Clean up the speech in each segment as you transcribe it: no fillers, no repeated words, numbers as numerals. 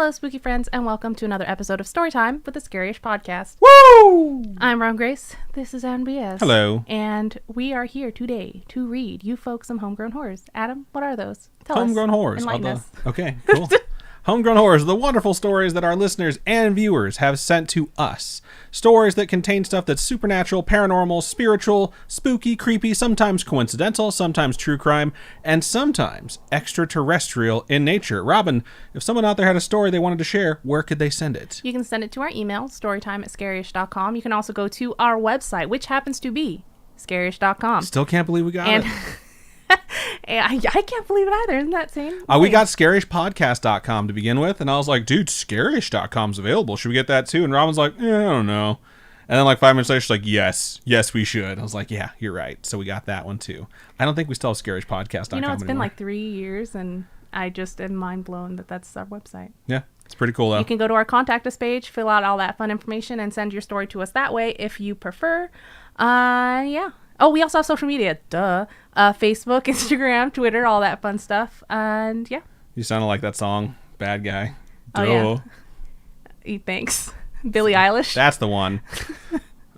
Hello, spooky friends, and welcome to another episode of Storytime with the Scaryish Podcast. Woo! I'm Ron Grace. This is Adam Diaz. Hello. And we are here today to read you folks some homegrown horrors. Adam, what are those? Tell us. Homegrown horrors. Enlighten us. Okay, cool. Homegrown horrors, the wonderful stories that our listeners and viewers have sent to us. Stories that contain stuff that's supernatural, paranormal, spiritual, spooky, creepy, sometimes coincidental, sometimes true crime, and sometimes extraterrestrial in nature. Robin, if someone out there had a story they wanted to share, where could they send it? You can send it to our email, storytime@scaryish.com. You can also go to our website, which happens to be scaryish.com. Still can't believe we got it. And I can't believe it either. Isn't that insane? We got scarishpodcast.com to begin with, and I was like, dude, scarish.com's available. Should we get that too? And Robin's like, I don't know. And then like 5 minutes later, she's like, yes, we should. I was like, yeah, you're right. So we got that one too. I don't think we still have scarishpodcast.com You know, it's been anymore. like 3 years, and I just am mind blown that that's our website. Yeah, it's pretty cool though. You can go to our contact us page, fill out all that fun information, and send your story to us that way if you prefer. Yeah. Oh, we also have social media. Duh. Facebook, Instagram, Twitter, all that fun stuff. And yeah. You sounded like that song, Bad Guy. Duh. Oh, yeah. Thanks. Billie Eilish. That's the one.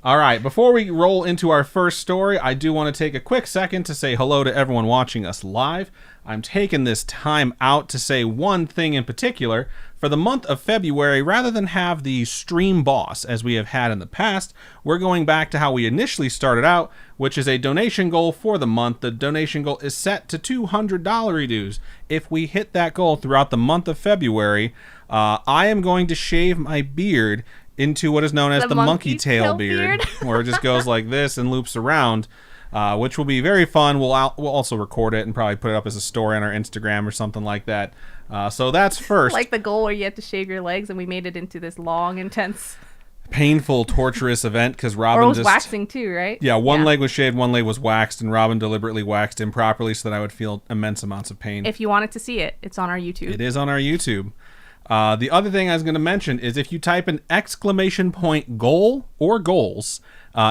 All right, before we roll into our first story, I do want to take a quick second to say hello to everyone watching us live. I'm taking this time out to say one thing in particular. For the month of February, rather than have the stream boss as we have had in the past, we're going back to how we initially started out, which is a donation goal for the month. The donation goal is set to $200 dues. If we hit that goal throughout the month of February, I am going to shave my beard into what is known as the monkey tail beard, where it just goes like this and loops around, which will be very fun. We'll also record it and probably put it up as a story on our Instagram or something like that. So that's first. Like the goal where you have to shave your legs, and we made it into this long, intense, painful, torturous event because Robin or it was waxing too, right? Yeah, one leg was shaved, one leg was waxed, and Robin deliberately waxed improperly so that I would feel immense amounts of pain. If you wanted to see it, it's on our YouTube. It is on our YouTube. The other thing I was going to mention is if you type an exclamation point goal or goals,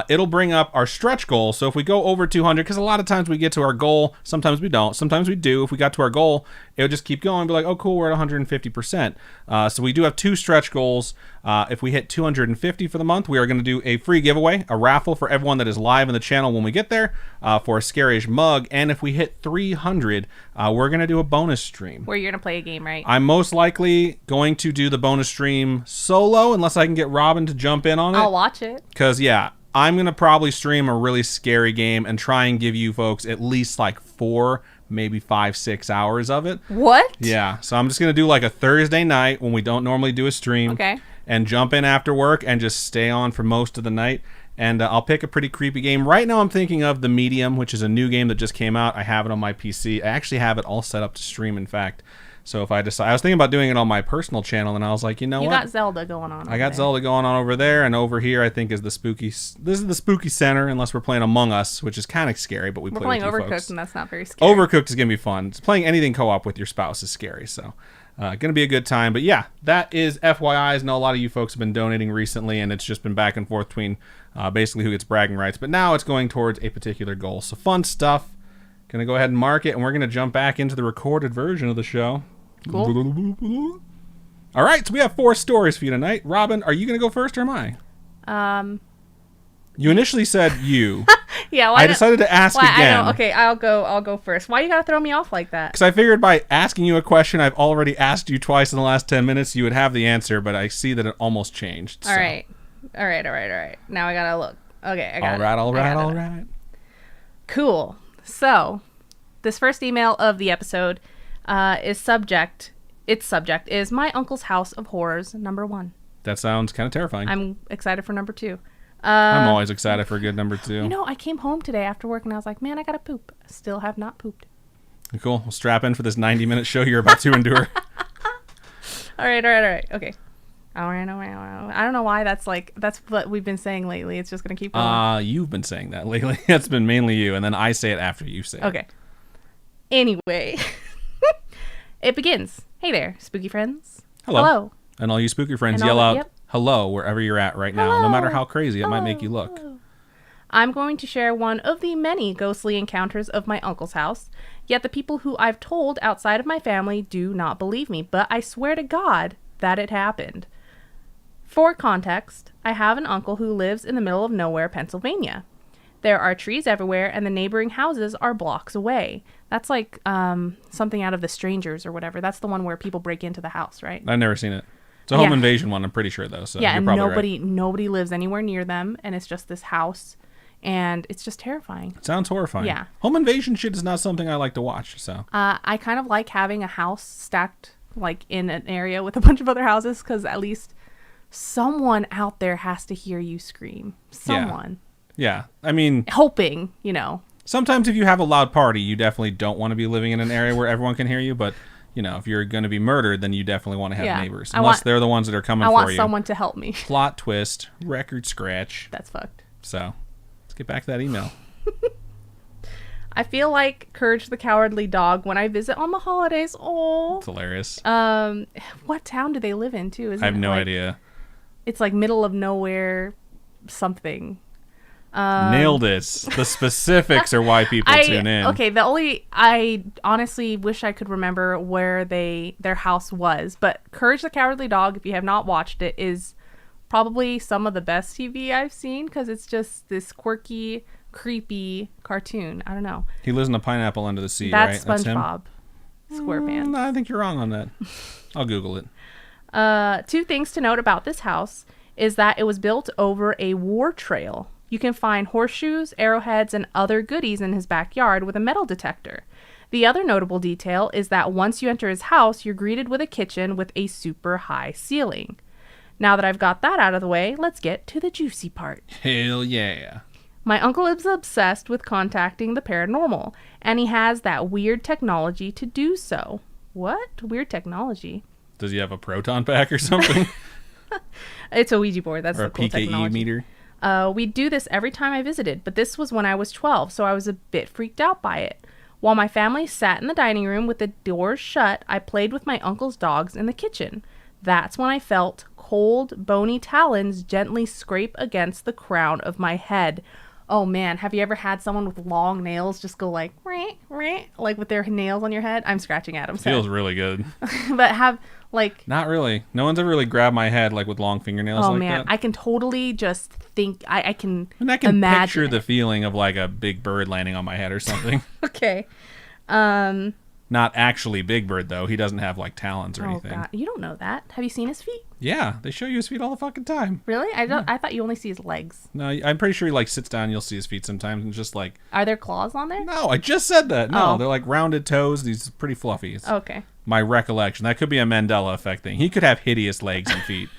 it'll bring up our stretch goal. So if we go over 200, because a lot of times we get to our goal, sometimes we don't, sometimes we do. If we got to our goal, it would just keep going and be like, oh, cool, we're at 150%. So we do have two stretch goals. If we hit 250 for the month, we are going to do a free giveaway, a raffle for everyone that is live in the channel when we get there for a Scaryish mug. And if we hit 300, we're going to do a bonus stream. Where you're going to play a game, right? I'm most likely going to do the bonus stream solo unless I can get Robin to jump in on it. I'll watch it. Because, yeah, I'm going to probably stream a really scary game and try and give you folks at least like 4, maybe 5, 6 hours of it. What? Yeah. So I'm just going to do like a Thursday night when we don't normally do a stream. Okay. And jump in after work and just stay on for most of the night. And I'll pick a pretty creepy game. Right now I'm thinking of The Medium, which is a new game that just came out. I have it on my PC. I actually have it all set up to stream, in fact. So if I decide, I was thinking about doing it on my personal channel, and I was like, you know what? You got Zelda going on. I got Zelda going on over there, and over here I think is the spooky. This is the spooky center, unless we're playing Among Us, which is kind of scary, but we're playing with you Overcooked, folks. And that's not very scary. Overcooked is gonna be fun. Playing anything co-op with your spouse is scary, so gonna be a good time. But yeah, that is FYIs. I know a lot of you folks have been donating recently, and it's just been back and forth between basically who gets bragging rights. But now it's going towards a particular goal. So fun stuff. Gonna go ahead and mark it, and we're gonna jump back into the recorded version of the show. Cool. All right, so we have 4 stories for you tonight. Robin, are you going to go first or am I? You initially said you. Yeah. I decided to ask again. I know. Okay, I'll go first. Why you gotta throw me off like that? Because I figured by asking you a question I've already asked you twice in the last 10 minutes, you would have the answer, but I see that it almost changed. All right. Now I gotta look. Okay, I got it. All right. Cool. So, this first email of the episode its subject is My Uncle's House of Horrors #1. That sounds kind of terrifying. I'm excited for number 2. I'm always excited for a good number 2. You know, I came home today after work and I was like, man, I gotta poop. I still have not pooped. Cool. We'll strap in for this 90-minute show you're about to endure. All right. Okay. All right. I don't know why that's what we've been saying lately. It's just gonna keep going. You've been saying that lately. It's been mainly you, and then I say it after you say it. Okay. Anyway. It begins. Hey there, spooky friends. Hello. And all you spooky friends yell out hello wherever you're at right now, no matter how crazy it might make you look. I'm going to share one of the many ghostly encounters of my uncle's house, yet the people who I've told outside of my family do not believe me, but I swear to God, that it happened. For context, I have an uncle who lives in the middle of nowhere, Pennsylvania. There are trees everywhere, and the neighboring houses are blocks away. That's like something out of The Strangers or whatever. That's the one where people break into the house, right? I've never seen it. It's a home invasion one, I'm pretty sure, though. So yeah, you're and probably nobody lives anywhere near them, and it's just this house, and it's just terrifying. It sounds horrifying. Yeah. Home invasion shit is not something I like to watch, so. I kind of like having a house stacked like in an area with a bunch of other houses, because at least someone out there has to hear you scream. Someone. Yeah. I mean, hoping, you know. Sometimes if you have a loud party, you definitely don't want to be living in an area where everyone can hear you, but you know, if you're going to be murdered, then you definitely want to have neighbors. Unless they're the ones that are coming for you. I want someone to help me. Plot twist, record scratch. That's fucked. So, let's get back to that email. I feel like Courage the Cowardly Dog when I visit on the holidays. Oh, it's hilarious. What town do they live in, too? I have no idea. It's like middle of nowhere something. Nailed it. The specifics are why people tune in. Okay, I honestly wish I could remember where their house was, but Courage the Cowardly Dog, if you have not watched it, is probably some of the best TV I've seen, because it's just this quirky, creepy cartoon. I don't know. He lives in a pineapple under the sea, That's right? SpongeBob SquarePants. I think you're wrong on that. I'll Google it. 2 things to note about this house is that it was built over a war trail. You can find horseshoes, arrowheads, and other goodies in his backyard with a metal detector. The other notable detail is that once you enter his house, you're greeted with a kitchen with a super high ceiling. Now that I've got that out of the way, let's get to the juicy part. Hell yeah. My uncle is obsessed with contacting the paranormal, and he has that weird technology to do so. What? Weird technology? Does he have a proton pack or something? It's a Ouija board. That's or the cool PKE technology. Meter? We do this every time I visited, but this was when I was 12, so I was a bit freaked out by it. While my family sat in the dining room with the doors shut, I played with my uncle's dogs in the kitchen. That's when I felt cold, bony talons gently scrape against the crown of my head. Oh man, have you ever had someone with long nails just go like, rah, rah, like with their nails on your head? I'm scratching at them. Feels really good. But have like... Not really. No one's ever really grabbed my head like with long fingernails like that. I can totally just think, I can imagine picture it. the feeling of like a big bird landing on my head or something. Okay. Not actually Big Bird, though. He doesn't have, like, talons or anything. God. You don't know that. Have you seen his feet? Yeah, they show you his feet all the fucking time. Really? I thought you only see his legs. No, I'm pretty sure he, like, sits down and you'll see his feet sometimes and just, like... Are there claws on there? No, I just said that. No, Oh. they're, like, rounded toes. He's pretty fluffy. It's Okay. my recollection. That could be a Mandela effect thing. He could have hideous legs and feet.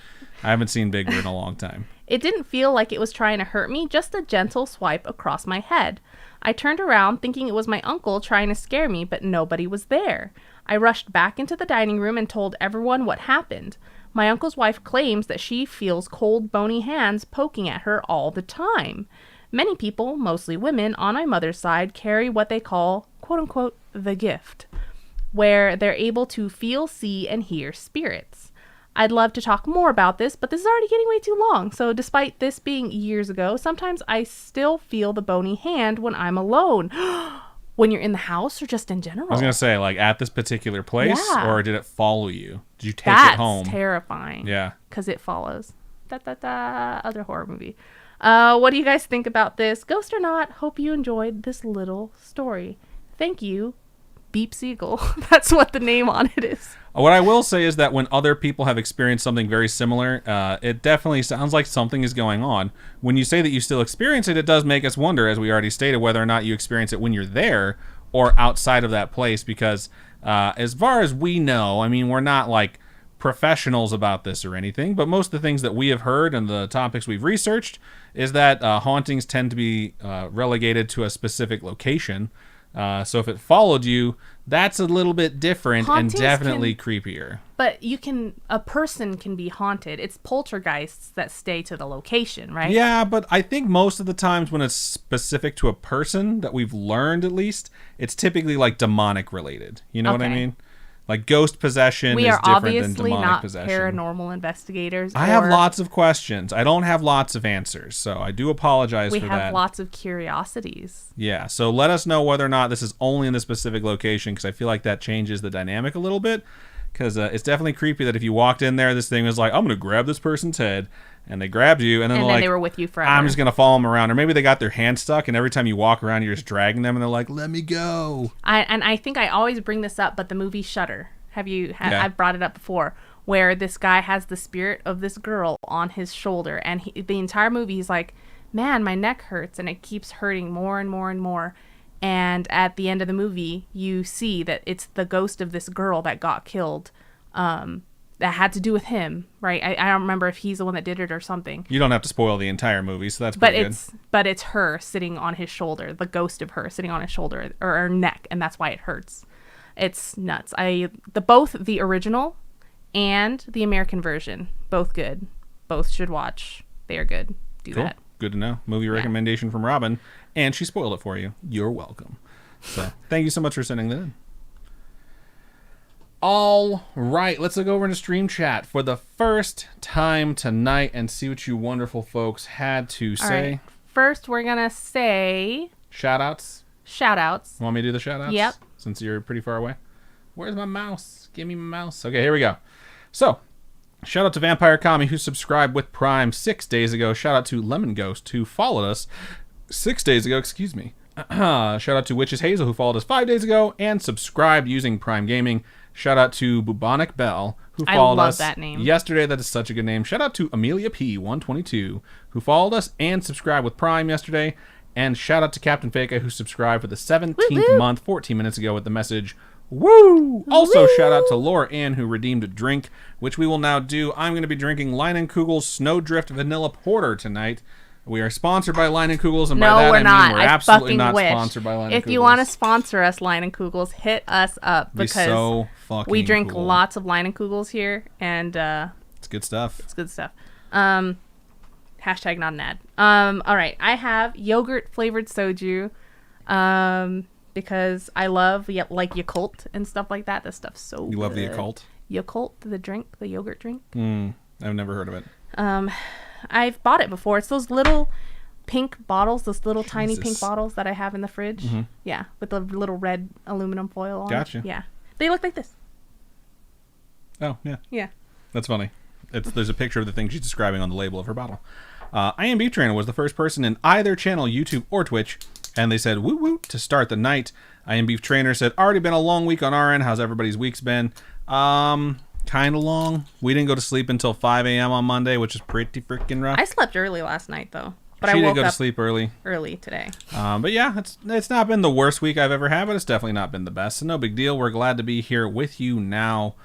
I haven't seen Big Bird in a long time. It didn't feel like it was trying to hurt me, just a gentle swipe across my head. I turned around thinking it was my uncle trying to scare me, but nobody was there. I rushed back into the dining room and told everyone what happened. My uncle's wife claims that she feels cold, bony hands poking at her all the time. Many people, mostly women, on my mother's side carry what they call, quote-unquote, the gift, where they're able to feel, see, and hear spirits. I'd love to talk more about this, but this is already getting way too long. So despite this being years ago, sometimes I still feel the bony hand when I'm alone. When you're in the house or just in general? I was going to say, like, at this particular place? Yeah. Or did it follow you? Did you take it home? That's terrifying. Yeah. Because it follows. Other horror movie. What do you guys think about this? Ghost or not, hope you enjoyed this little story. Thank you, Beep Seagull. That's what the name on it is. What I will say is that when other people have experienced something very similar, it definitely sounds like something is going on. When you say that you still experience it, it does make us wonder, as we already stated, whether or not you experience it when you're there or outside of that place. Because as far as we know, I mean, we're not like professionals about this or anything, but most of the things that we have heard and the topics we've researched is that hauntings tend to be relegated to a specific location. So if it followed you, that's a little bit different Hauntings and definitely creepier. But a person can be haunted. It's poltergeists that stay to the location, right? Yeah, but I think most of the times when it's specific to a person, that we've learned at least, it's typically like demonic related. You know what I mean? Like ghost possession we is are different than obviously demonic not possession. paranormal investigators. I have lots of questions. I don't have lots of answers, so I do apologize for that. We have lots of curiosities. Yeah, so let us know whether or not this is only in the specific location, because I feel like that changes the dynamic a little bit. because it's definitely creepy that if you walked in there, this thing was like, I'm going to grab this person's head, and they grabbed you, and then they were with you forever. I'm just going to follow them around. Or maybe they got their hand stuck, and every time you walk around, you're just dragging them, and they're like, let me go. I think I always bring this up, but the movie Shudder, I've brought it up before, where this guy has the spirit of this girl on his shoulder, and the entire movie he's like, man, my neck hurts, and it keeps hurting more and more and more. And at the end of the movie, you see that it's the ghost of this girl that got killed, that had to do with him, right? I don't remember if he's the one that did it or something. You don't have to spoil the entire movie, so that's pretty good. But it's her sitting on his shoulder, the ghost of her sitting on his shoulder or her neck, and that's why it hurts. It's nuts. Both the original and the American version, both good. Both should watch. They are good. Do cool. that. Good to know. Movie recommendation from Robin, and she spoiled it for you. You're welcome. So thank you so much for sending that in. All right, let's look over into stream chat for the first time tonight and see what you wonderful folks had to say. Right. First, we're going to say... Shout-outs. Want me to do the shout-outs? Yep. Since you're pretty far away. Where's my mouse? Give me my mouse. Okay, here we go. So, shout out to Vampire Kami, who subscribed with Prime 6 days ago. Shout out to Lemon Ghost, who followed us 6 days ago. Excuse me. Shout out to Witches Hazel, who followed us 5 days ago and subscribed using Prime Gaming. Shout out to Bubonic Bell, who followed us that name. yesterday. That is such a good name. Shout out to Amelia P122, who followed us and subscribed with Prime yesterday. And shout out to Captain Faka, who subscribed for the 17th month 14 minutes ago with the message, woo! Also, shout out to Laura Ann, who redeemed a drink, which we will now do. I'm going to be drinking Leinenkugel's Snowdrift Vanilla Porter tonight. We are sponsored by Leinenkugel's, and by that I mean we're absolutely not sponsored by Leinenkugel's. If you want to sponsor us, Leinenkugel's, hit us up, because we drink lots of Leinenkugel's here, and it's good stuff. It's good stuff. Hashtag not an ad. All right, I have yogurt flavored soju, because I love like Yakult and stuff like that. This stuff's so good. You love the Yakult? Yakult, the drink, the yogurt drink. I've never heard of it. I've bought it before. It's those little pink bottles, those little tiny pink bottles that I have in the fridge. Mm-hmm. Yeah, with the little red aluminum foil on. Gotcha. Yeah, they look like this. Oh, yeah. Yeah. That's funny. There's a picture of the thing she's describing on the label of her bottle. I Am Beef Trainer was the first person in either channel, YouTube or Twitch, and they said woo woo to start the night. I Am Beef Trainer said, already been a long week on our end. How's everybody's week's been? Kind of long. We didn't go to sleep until 5 a.m. on Monday, which is pretty freaking rough. I slept early last night, though. But she I woke did go up to sleep early today. But yeah, it's not been the worst week I've ever had, but it's definitely not been the best. So no big deal. We're glad to be here with you now.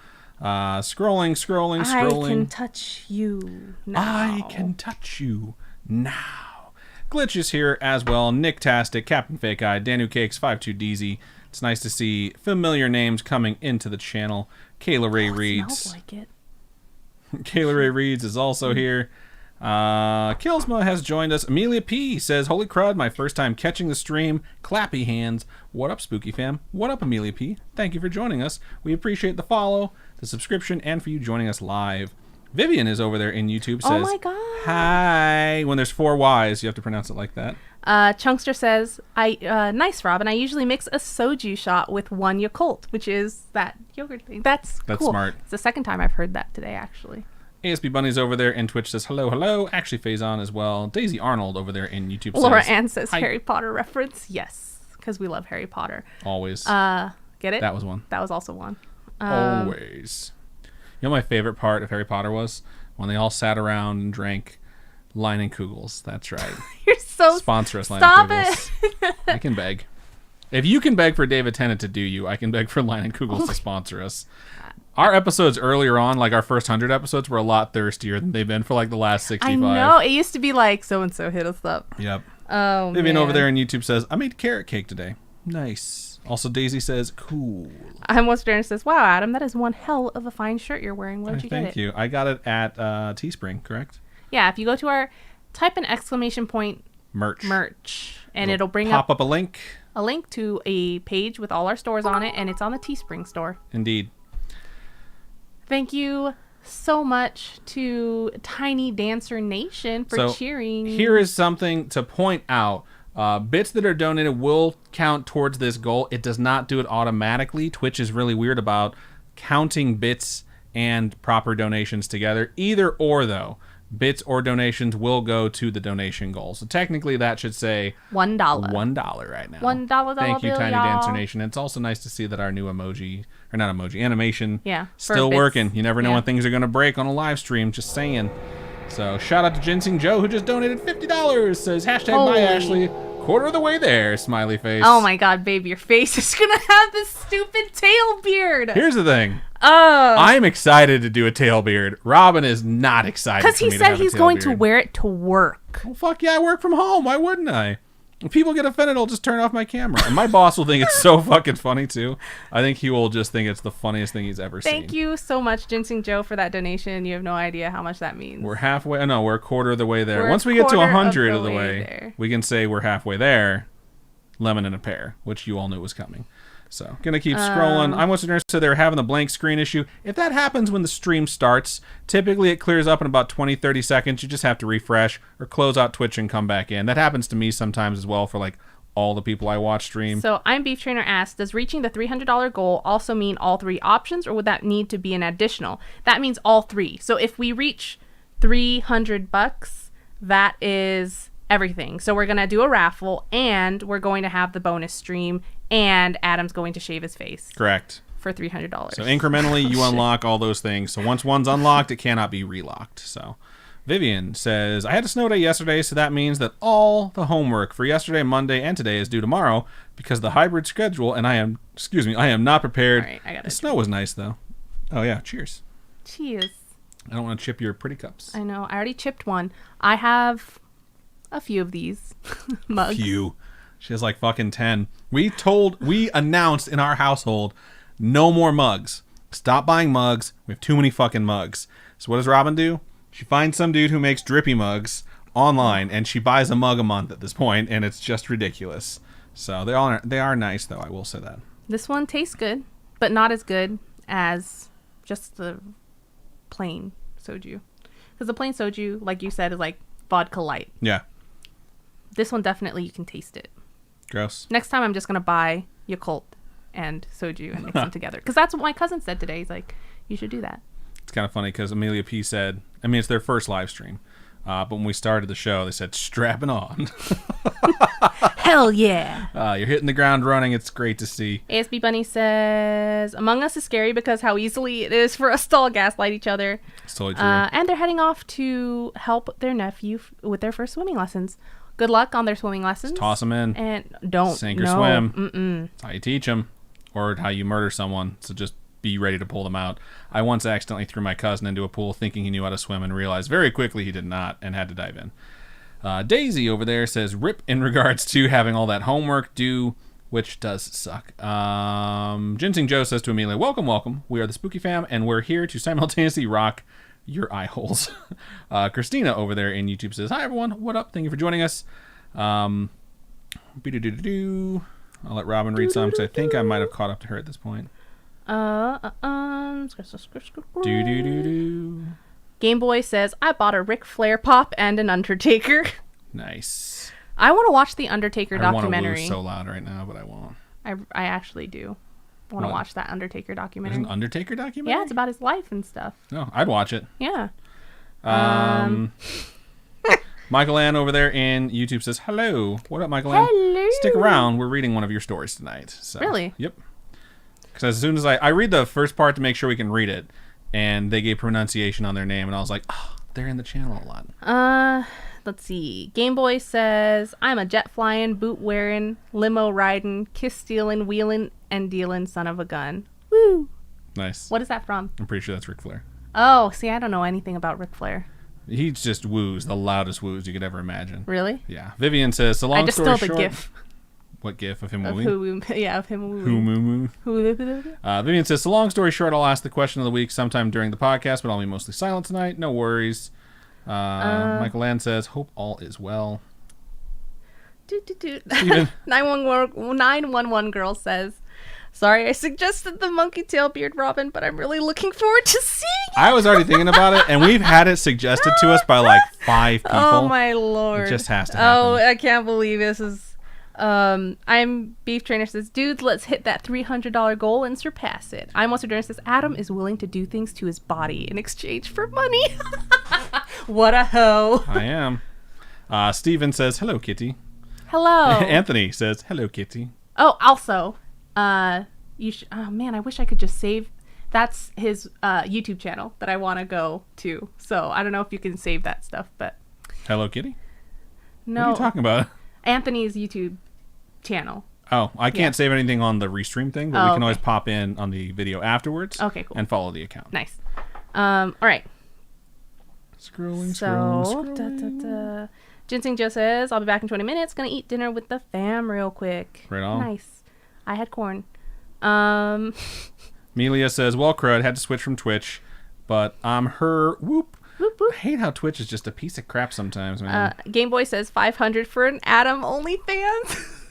Scrolling. I can touch you now. I can touch you now. Glitch is here as well. Nicktastic, Captain Fake Eye, Danu Cakes, 52DZ. It's nice to see familiar names coming into the channel. Kayla Ray Reeds. Smells like it. Kayla Ray Reeds is also here. Killsma has joined us. Amelia P says, holy crud, my first time catching the stream. Clappy hands. What up, Spooky Fam? What up, Amelia P? Thank you for joining us. We appreciate the follow, the subscription, and for you joining us live. Vivian is over there in YouTube. Says, oh my god. Hi. When there's 4 Y's, you have to pronounce it like that. Chunkster says, nice, Robin. I usually mix a soju shot with 1 Yakult, which is that yogurt thing. That's cool. Smart. It's the second time I've heard that today, actually. ASB Bunny's over there in Twitch says, hello. Actually, Faison as well. Daisy Arnold over there in YouTube Laura says, Ann says, Harry Potter reference. Yes, because we love Harry Potter. Always. Get it? That was one. That was also one. Always. You know my favorite part of Harry Potter was? When they all sat around and drank Leinenkugel's. That's right. You're so... Sponsor us, Stop Leinenkugel's. it! I can beg. If you can beg for David Tennant to do you, I can beg for Leinenkugel's to sponsor us. Our episodes earlier on, like our first 100 episodes, were a lot thirstier than they've been for like the last 65. I know. It used to be like, so-and-so hit us up. Yep. Oh, Vivian man. over there on YouTube says, I made carrot cake today. Nice. Also, Daisy says, cool. I'm Western says, wow, Adam, that is one hell of a fine shirt you're wearing. Where'd you get it? Thank you. I got it at Teespring, correct? Yeah, if you go to our, type an exclamation point merch, and it'll bring pop up a link to a page with all our stores on it, and it's on the Teespring store. Indeed. Thank you so much to Tiny Dancer Nation for cheering. Here is something to point out. Bits that are donated will count towards this goal. It does not do it automatically. Twitch is really weird about counting bits and proper donations together. Either or, though, bits or donations will go to the donation goal. So technically that should say $1. $1 right now. $1 Thank you, bill, Tiny y'all. Dancer Nation. It's also nice to see that our new animation Yeah, still for working. bits. You never know Yeah. when things are going to break on a live stream, just saying. So shout out to Ginseng Joe, who just donated $50. Says hashtag Holy. by Ashley. Quarter of the way there, smiley face. Oh my god, babe, your face is gonna have this stupid tail beard. Here's the thing. Oh. I'm excited to do a tail beard. Robin is not excited Because for he me to said have a he's tail going beard. to wear it to work. Well, fuck yeah, I work from home. Why wouldn't I? If people get offended, I'll just turn off my camera. And my boss will think it's so fucking funny, too. I think he will just think it's the funniest thing he's ever seen. Thank you so much, Ginseng Joe, for that donation. You have no idea how much that means. We're halfway. No, we're a quarter of the way there. We're Once a we get to quarter 100 of of the the way way, there. we can say we're halfway there. Lemon and a pear, which you all knew was coming. So, gonna keep scrolling. I'm listening to they're having the blank screen issue. If that happens when the stream starts, typically it clears up in about 20-30 seconds. You just have to refresh or close out Twitch and come back in. That happens to me sometimes as well for like all the people I watch stream. So, I'm Beef Trainer asks, does reaching the $300 goal also mean all 3 options, or would that need to be an additional? That means all 3. So, if we reach $300, that is everything. So, we're going to do a raffle, and we're going to have the bonus stream, and Adam's going to shave his face Correct. for $300. So incrementally, you unlock all those things. So once one's unlocked, it cannot be relocked. So Vivian says, I had a snow day yesterday, so that means that all the homework for yesterday, Monday, and today is due tomorrow because of the hybrid schedule, and I am not prepared. All right, I got The it. snow was nice, though. Oh, yeah. Cheers. Cheers. I don't want to chip your pretty cups. I know. I already chipped one. I have a few of these mugs. Few. She has like fucking 10. We announced in our household, no more mugs. Stop buying mugs. We have too many fucking mugs. So what does Robin do? She finds some dude who makes drippy mugs online, and she buys a mug a month at this point, and it's just ridiculous. So they are nice, though. I will say that. This one tastes good, but not as good as just the plain soju. Because the plain soju, like you said, is like vodka light. Yeah. This one definitely you can taste it. Gross. Next time I'm just going to buy Yakult and soju and mix them together. Because that's what my cousin said today. He's like, you should do that. It's kind of funny because Amelia P said, I mean, it's their first live stream. But when we started the show, they said, strapping on. Hell yeah. You're hitting the ground running. It's great to see. ASB Bunny says, Among Us is scary because how easily it is for us to all gaslight each other. It's totally true. And they're heading off to help their nephew with their first swimming lessons. Good luck on their swimming lessons. Just toss them in. And don't. Sink or no, swim. Mm-mm. That's how you teach them. Or how you murder someone. So just be ready to pull them out. I once accidentally threw my cousin into a pool thinking he knew how to swim and realized very quickly he did not and had to dive in. Daisy over there says, rip in regards to having all that homework due, which does suck. Ginseng Joe says to Amelia, welcome, welcome. We are the Spooky Fam, and we're here to simultaneously rock your eye holes. Christina over there in YouTube says, hi, everyone. What up? Thank you for joining us. I'll let Robin read some because I think I might have caught up to her at this point. Game Boy says, I bought a Ric Flair pop and an Undertaker. Nice. I want to watch the Undertaker I want to documentary. woo so loud right now, but I won't. I actually do. I want to What? watch that Undertaker There's documentary. an Undertaker documentary? Yeah, it's about his life and stuff. No, I'd watch it. Yeah. Michael Ann over there in YouTube says, hello. What up, Michael Ann? Hello. Stick around. We're reading one of your stories tonight. So, Really? Yep. Because as soon as I read the first part to make sure we can read it, and they gave pronunciation on their name, and I was like, oh, they're in the channel a lot. Let's see. Game Boy says, I'm a jet flying, boot wearing, limo riding, kiss stealing, wheeling, and dealing son of a gun. Woo. Nice. What is that from? I'm pretty sure that's Ric Flair. Oh, see, I don't know anything about Ric Flair. He just woos, the loudest woos you could ever imagine. Really? Yeah. Vivian says, so long I just story stole the short. gif What gif of him of wooing? of him Woo. wooing. Vivian says, so long story short, I'll ask the question of the week sometime during the podcast, but I'll be mostly silent tonight. No worries. Michael Land says, hope all is well. 911 girl says, sorry I suggested the monkey tail beard Robin, but I'm really looking forward to seeing it. I was already thinking about it, and we've had it suggested to us by like 5 people. Oh my lord. It just has to happen. Oh, I can't believe this is... I'm Beef Trainer says, dudes, let's hit that $300 goal and surpass it. I'm also Trainer says, Adam is willing to do things to his body in exchange for money. What a hoe. I am. Steven says, hello, kitty. Hello. Anthony says, hello, kitty. Oh, also, oh man, I wish I could just save. That's his YouTube channel that I want to go to. So I don't know if you can save that stuff, but. Hello, kitty? No. What are you talking about? Anthony's YouTube channel. Oh, I can't save anything on the restream thing, but we can always pop in on the video afterwards. Okay, cool. And follow the account. Nice. All right. Scrolling. Ginseng Joe says, I'll be back in 20 minutes. Gonna eat dinner with the fam real quick. Right on. Nice. I had corn. Melia says, well, crud, had to switch from Twitch, but I'm her. Whoop. Whoop, whoop. I hate how Twitch is just a piece of crap sometimes, man. Game Boy says 500 for an Adam OnlyFans.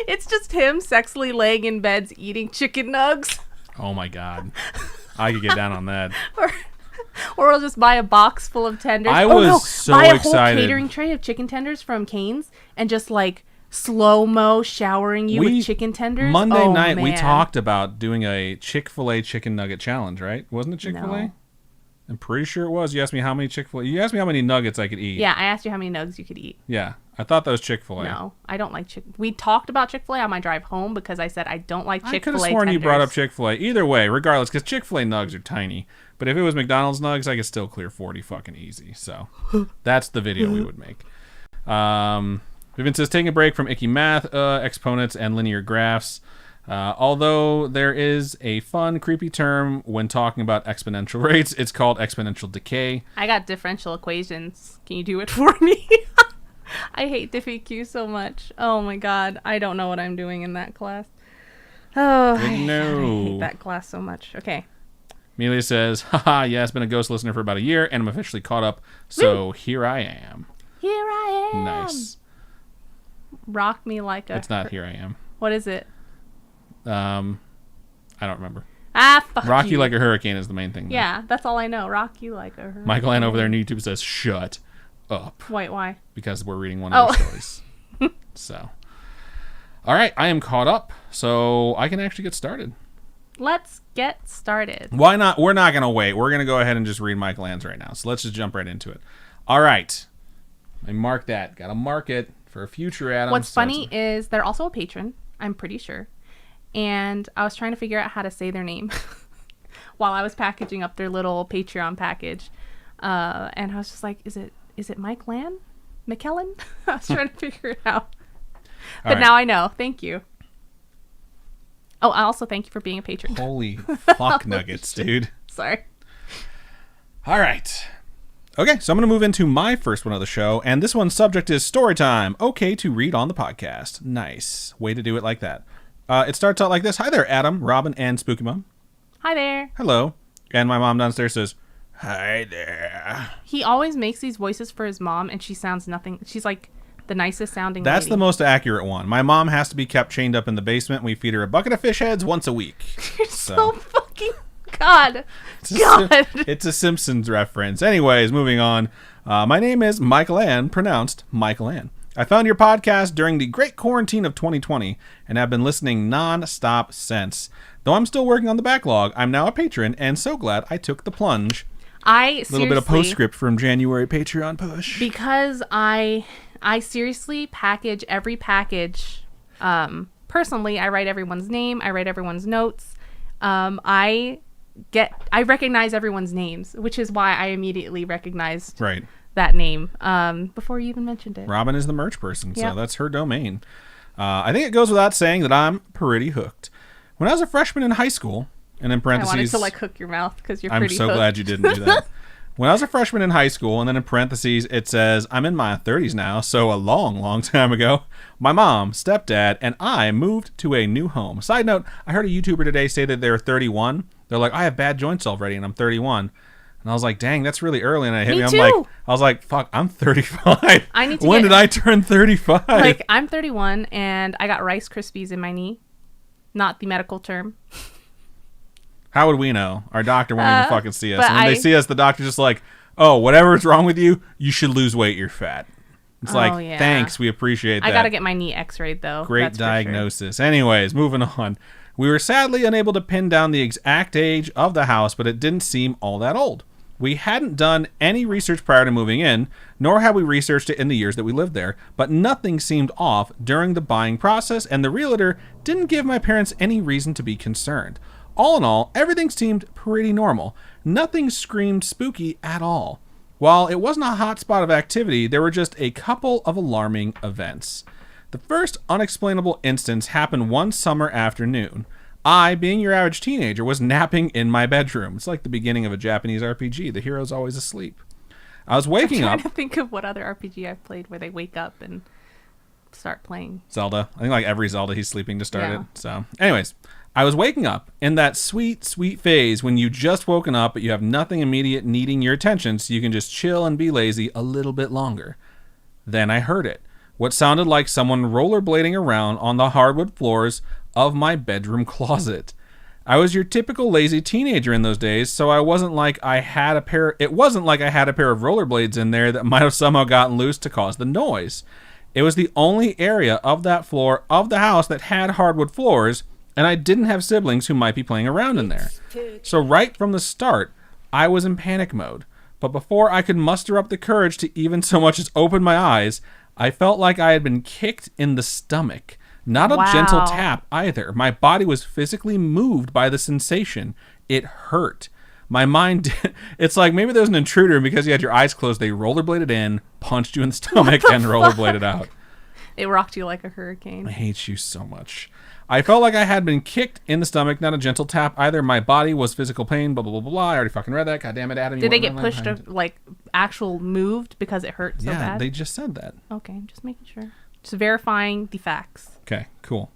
It's just him sexily laying in beds eating chicken nugs. Oh my god. I could get down on that. Or we'll just buy a box full of tenders. I was so buy a excited. Whole catering tray of chicken tenders from Cane's and just like slow-mo showering you with chicken tenders. Monday night, we talked about doing a Chick-fil-A chicken nugget challenge, right? Wasn't it Chick-fil-A? No. I'm pretty sure it was. You asked me how many You asked me how many nuggets I could eat. Yeah, I asked you how many nugs you could eat. Yeah, I thought that was Chick-fil-A. No, I don't like Chick. We talked about Chick-fil-A on my drive home because I said I don't like Chick-fil-A. I could have sworn you brought up Chick-fil-A. Either way, regardless, because Chick-fil-A nugs are tiny. But if it was McDonald's nugs, I could still clear 40 fucking easy. So that's the video we would make. Vivian says, taking a break from icky math, exponents, and linear graphs. Although there is a fun, creepy term when talking about exponential rates, it's called exponential decay. I got differential equations. Can you do it for me? I hate diffie-q so much. Oh my god. I don't know what I'm doing in that class. Oh, I hate that class so much. Okay. Amelia says, haha, yeah, it's been a ghost listener for about a year, and I'm officially caught up, so here I am. Here I am. Nice. Rock me like a... It's not here I am. What is it? I don't remember. Fuck Rock you. You Like a Hurricane is the main thing. Though. Yeah, that's all I know. Rock you like a hurricane. Michael Ann over there on YouTube says, shut up. Wait, why? Because we're reading one of their stories. So. All right, I am caught up, so I can actually get started. Let's get started. Why not? We're not going to wait. We're going to go ahead and just read Michael Ann's right now. So let's just jump right into it. All right. I mark that. Got to mark it for a future Adam. What's funny is they're also a patron, I'm pretty sure. And I was trying to figure out how to say their name while I was packaging up their little Patreon package. And I was just like, is it Mike Lan? McKellen? I was trying to figure it out. But now I know. Thank you. Oh, I also thank you for being a patron. Holy fuck nuggets, dude. Sorry. All right. Okay, so I'm going to move into my first one of the show, and this one's subject is Storytime. Okay to read on the podcast. Nice. Way to do it like that. It starts out like this. Hi there, Adam, Robin, and Spooky Mom. Hi there. Hello. And my mom downstairs says, hi there. He always makes these voices for his mom, and she sounds nothing. She's like the nicest sounding That's lady. the most accurate one. My mom has to be kept chained up in the basement. We feed her a bucket of fish heads once a week. You're so fucking... God. It's a Simpsons reference. Anyways, moving on. My name is Michael Ann, pronounced Michael Ann. I found your podcast during the great quarantine of 2020 and have been listening non-stop since. Though I'm still working on the backlog, I'm now a patron and so glad I took the plunge. A little bit of postscript from January Patreon push. Because I seriously package every package. Personally, I write everyone's name. I write everyone's notes. I recognize everyone's names, which is why I immediately recognized that name before you even mentioned it. Robin is the merch person, so that's her domain. I think it goes without saying that I'm pretty hooked. When I was a freshman in high school, and in parentheses... I wanted to like hook your mouth because you're pretty hooked. I'm so glad you didn't do that. When I was a freshman in high school, and then in parentheses, it says, I'm in my 30s now, so a long, long time ago, my mom, stepdad, and I moved to a new home. Side note, I heard a YouTuber today say that they're 31. They're like, I have bad joints already, and I'm 31. And I was like, dang, that's really early. And it hit me. I was like, fuck, I'm 35. When did I turn 35? Like, I'm 31, and I got Rice Krispies in my knee. Not the medical term. How would we know? Our doctor won't even fucking see us. And when they see us, the doctor's just like, oh, whatever's wrong with you, you should lose weight. You're fat. It's thanks, we appreciate that. I gotta get my knee x-rayed, though. Great diagnosis. Sure. Anyways, moving on. We were sadly unable to pin down the exact age of the house, but it didn't seem all that old. We hadn't done any research prior to moving in, nor had we researched it in the years that we lived there, but nothing seemed off during the buying process, and the realtor didn't give my parents any reason to be concerned. All in all, everything seemed pretty normal. Nothing screamed spooky at all. While it wasn't a hot spot of activity, there were just a couple of alarming events. The first unexplainable instance happened one summer afternoon. I, being your average teenager, was napping in my bedroom. It's like the beginning of a Japanese RPG. The hero's always asleep. I was waking up. I'm trying to think of what other RPG I've played where they wake up and start playing. Zelda. I think like every Zelda he's sleeping to start it. So, anyways, I was waking up in that sweet, sweet phase when you just woken up, but you have nothing immediate needing your attention, so you can just chill and be lazy a little bit longer. Then I heard it. What sounded like someone rollerblading around on the hardwood floors of my bedroom closet. I was your typical lazy teenager in those days, so it wasn't like I had a pair of rollerblades in there that might have somehow gotten loose to cause the noise. It was the only area of that floor of the house that had hardwood floors, and I didn't have siblings who might be playing around in there. So right from the start, I was in panic mode. But before I could muster up the courage to even so much as open my eyes, I felt like I had been kicked in the stomach. Not a gentle tap either. My body was physically moved by the sensation. It hurt. My mind, it's like maybe there was an intruder, and because you had your eyes closed, they rollerbladed in, punched you in the stomach, and rollerbladed out. It rocked you like a hurricane. I hate you so much. I felt like I had been kicked in the stomach, not a gentle tap either. My body was physical pain, blah, blah, blah, blah. I already fucking read that. God damn it, Adam. Did they get pushed or, like, actual moved because it hurt so bad? Yeah, they just said that. Okay, just making sure. Just verifying the facts. Okay, cool.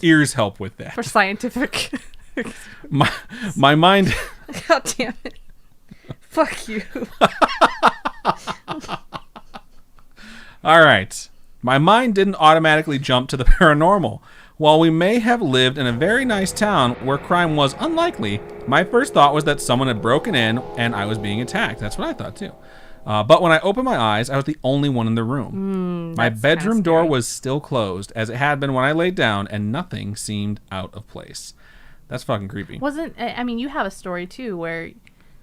Ears help with that. For scientific. my mind. God damn it. Fuck you. All right. My mind didn't automatically jump to the paranormal. While we may have lived in a very nice town where crime was unlikely, my first thought was that someone had broken in and I was being attacked. That's what I thought too. But when I opened my eyes, I was the only one in the room. My bedroom door was still closed, as it had been when I laid down, and nothing seemed out of place. That's fucking creepy. You have a story, too, where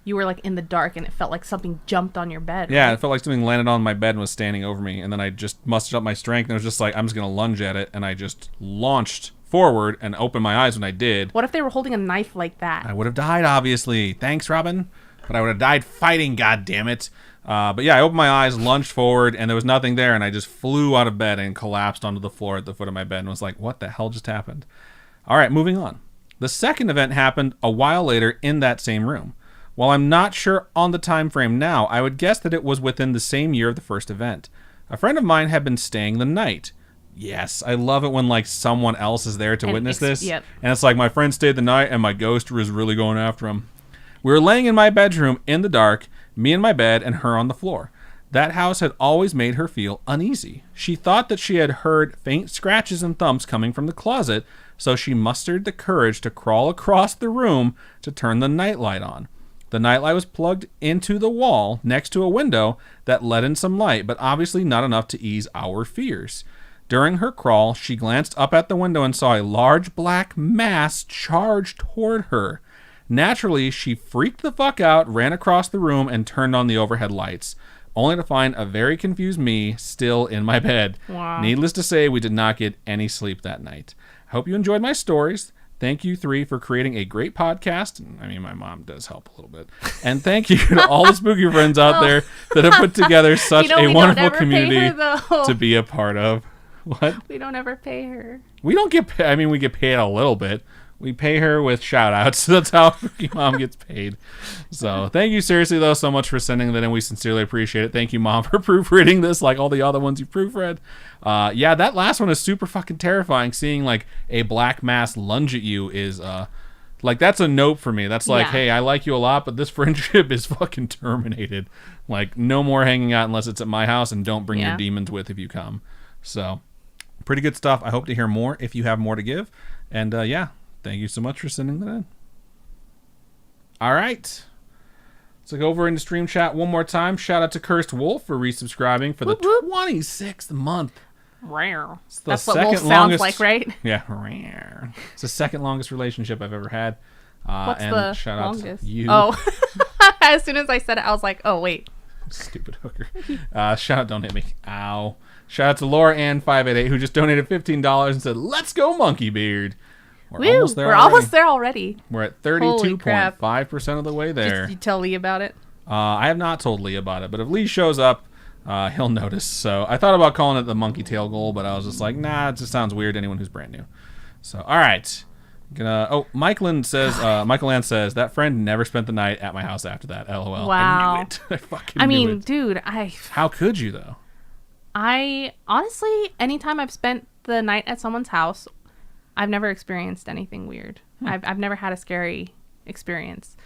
you were, like, in the dark, and it felt like something jumped on your bed. Yeah, right? It felt like something landed on my bed and was standing over me, and then I just mustered up my strength, and it was just like, I'm just going to lunge at it, and I just launched forward and opened my eyes when I did. What if they were holding a knife like that? I would have died, obviously. Thanks, Robin. But I would have died fighting, goddammit. But yeah, I opened my eyes, lunged forward, and there was nothing there, and I just flew out of bed and collapsed onto the floor at the foot of my bed and was like, what the hell just happened? All right, moving on. The second event happened a while later in that same room. While I'm not sure on the time frame now, I would guess that it was within the same year of the first event. A friend of mine had been staying the night. Yes, I love it when like someone else is there to witness this. Yep. And it's like my friend stayed the night and my ghost was really going after him. We were laying in my bedroom in the dark, me in my bed and her on the floor. That house had always made her feel uneasy. She thought that she had heard faint scratches and thumps coming from the closet, so she mustered the courage to crawl across the room to turn the nightlight on. The nightlight was plugged into the wall next to a window that let in some light, but obviously not enough to ease our fears. During her crawl, she glanced up at the window and saw a large black mass charge toward her. Naturally, she freaked the fuck out, ran across the room, and turned on the overhead lights, only to find a very confused me still in my bed. Wow. Needless to say, we did not get any sleep that night. I hope you enjoyed my stories. Thank you, 3, for creating a great podcast. I mean, my mom does help a little bit. And thank you to all the spooky friends out there that have put together such a wonderful community to be a part of. What? We don't ever pay her. We don't get paid. I mean, we get paid a little bit. We pay her with shout-outs. That's how Spooky Mom gets paid. So thank you seriously, though, so much for sending that in. We sincerely appreciate it. Thank you, Mom, for proofreading this like all the other ones you proofread. Yeah, that last one is super fucking terrifying. Seeing, like, a black mass lunge at you is, like, that's a note for me. That's like, hey, I like you a lot, but this friendship is fucking terminated. Like, no more hanging out unless it's at my house, and don't bring your demons with if you come. So, pretty good stuff. I hope to hear more if you have more to give. And, yeah. Thank you so much for sending that in. All right. So go over into Stream Chat one more time. Shout out to Cursed Wolf for resubscribing for the 26th month. Rare. That's what wolf sounds like, right? Yeah, rare. It's the second longest relationship I've ever had. What's and the shout longest? Out to you. Oh, as soon as I said it, I was like, oh, wait. Stupid hooker. Shout out, don't hit me. Ow. Shout out to Laura Ann 588 who just donated $15 and said, "Let's go, Monkey Beard." We're almost there already. We're at 32.5% of the way there. Did you tell Lee about it? I have not told Lee about it, but if Lee shows up, he'll notice. So I thought about calling it the monkey tail goal, but I was just like, nah, it just sounds weird to anyone who's brand new. So, all right. Michael Ann says that friend never spent the night at my house after that. LOL. Wow. I knew it. I fucking knew it. Dude, How could you though? I honestly, anytime I've spent the night at someone's house, I've never experienced anything weird. I've never had a scary experience.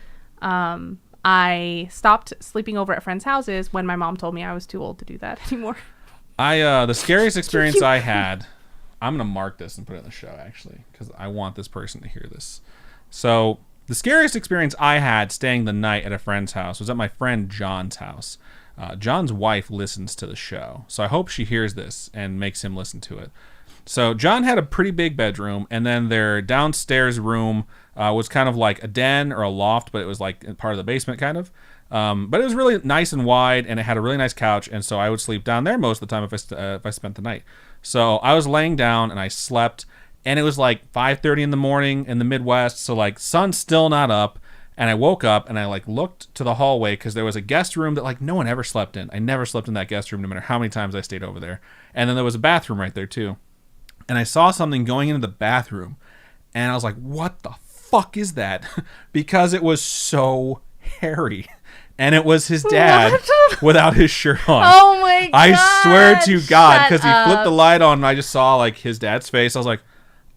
I stopped sleeping over at friends' houses when my mom told me I was too old to do that anymore. The scariest experience I had, I'm going to mark this and put it in the show, actually, because I want this person to hear this. So the scariest experience I had staying the night at a friend's house was at my friend John's house. John's wife listens to the show, so I hope she hears this and makes him listen to it. So John had a pretty big bedroom, and then their downstairs room was kind of like a den or a loft, but it was like part of the basement kind of. But it was really nice and wide, and it had a really nice couch, and so I would sleep down there most of the time if I spent the night. So I was laying down, and I slept, and it was like 5:30 in the morning in the Midwest, so like sun's still not up, and I woke up, and I like looked to the hallway because there was a guest room that like no one ever slept in. I never slept in that guest room no matter how many times I stayed over there. And then there was a bathroom right there too. And I saw something going into the bathroom, and I was like, what the fuck is that? Because it was so hairy. And it was his dad without his shirt on. Oh my God. I swear to God, because he flipped the light on and I just saw like his dad's face. I was like,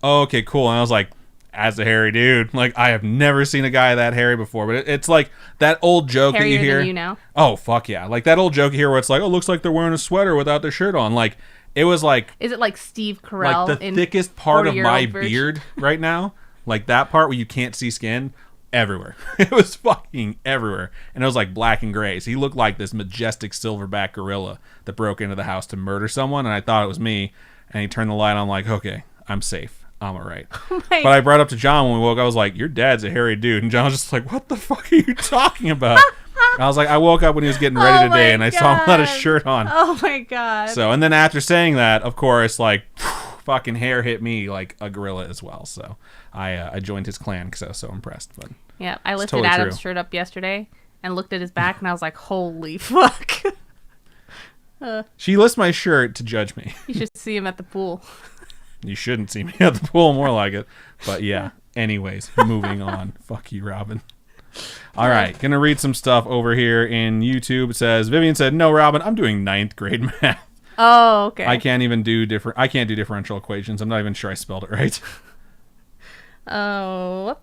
oh, okay, cool. And I was like, that's a hairy dude. Like, I have never seen a guy that hairy before. But it's like that old joke Hairier that you hear. Than you now. Oh, fuck yeah. Like that old joke you hear where it's like, oh, looks like they're wearing a sweater without their shirt on. Like, it was like... Is it like Steve Carell? Like the thickest part of my beard right now. Like that part where you can't see skin. Everywhere. It was fucking everywhere. And it was like black and gray. So he looked like this majestic silverback gorilla that broke into the house to murder someone. And I thought it was me. And he turned the light on like, okay, I'm safe. I'm all right. But I brought up to John when we woke up. I was like, your dad's a hairy dude. And John was just like, what the fuck are you talking about? I was like, I woke up when he was getting ready today. And I saw him without his shirt on. Oh my God. So, and then after saying that, of course, like, fucking hair hit me like a gorilla as well. So I joined his clan because I was so impressed. But yeah, I lifted totally Adam's shirt up yesterday and looked at his back and I was like, holy fuck. She lifts my shirt to judge me. You should see him at the pool. You shouldn't see me at the pool, more like it. But yeah, anyways, moving on. Fuck you, Robin. All right, gonna read some stuff over here in YouTube. It says, Vivian said, no, Robin, I'm doing 9th grade math. Oh, okay. I can't do differential equations. I'm not even sure I spelled it right. Oh.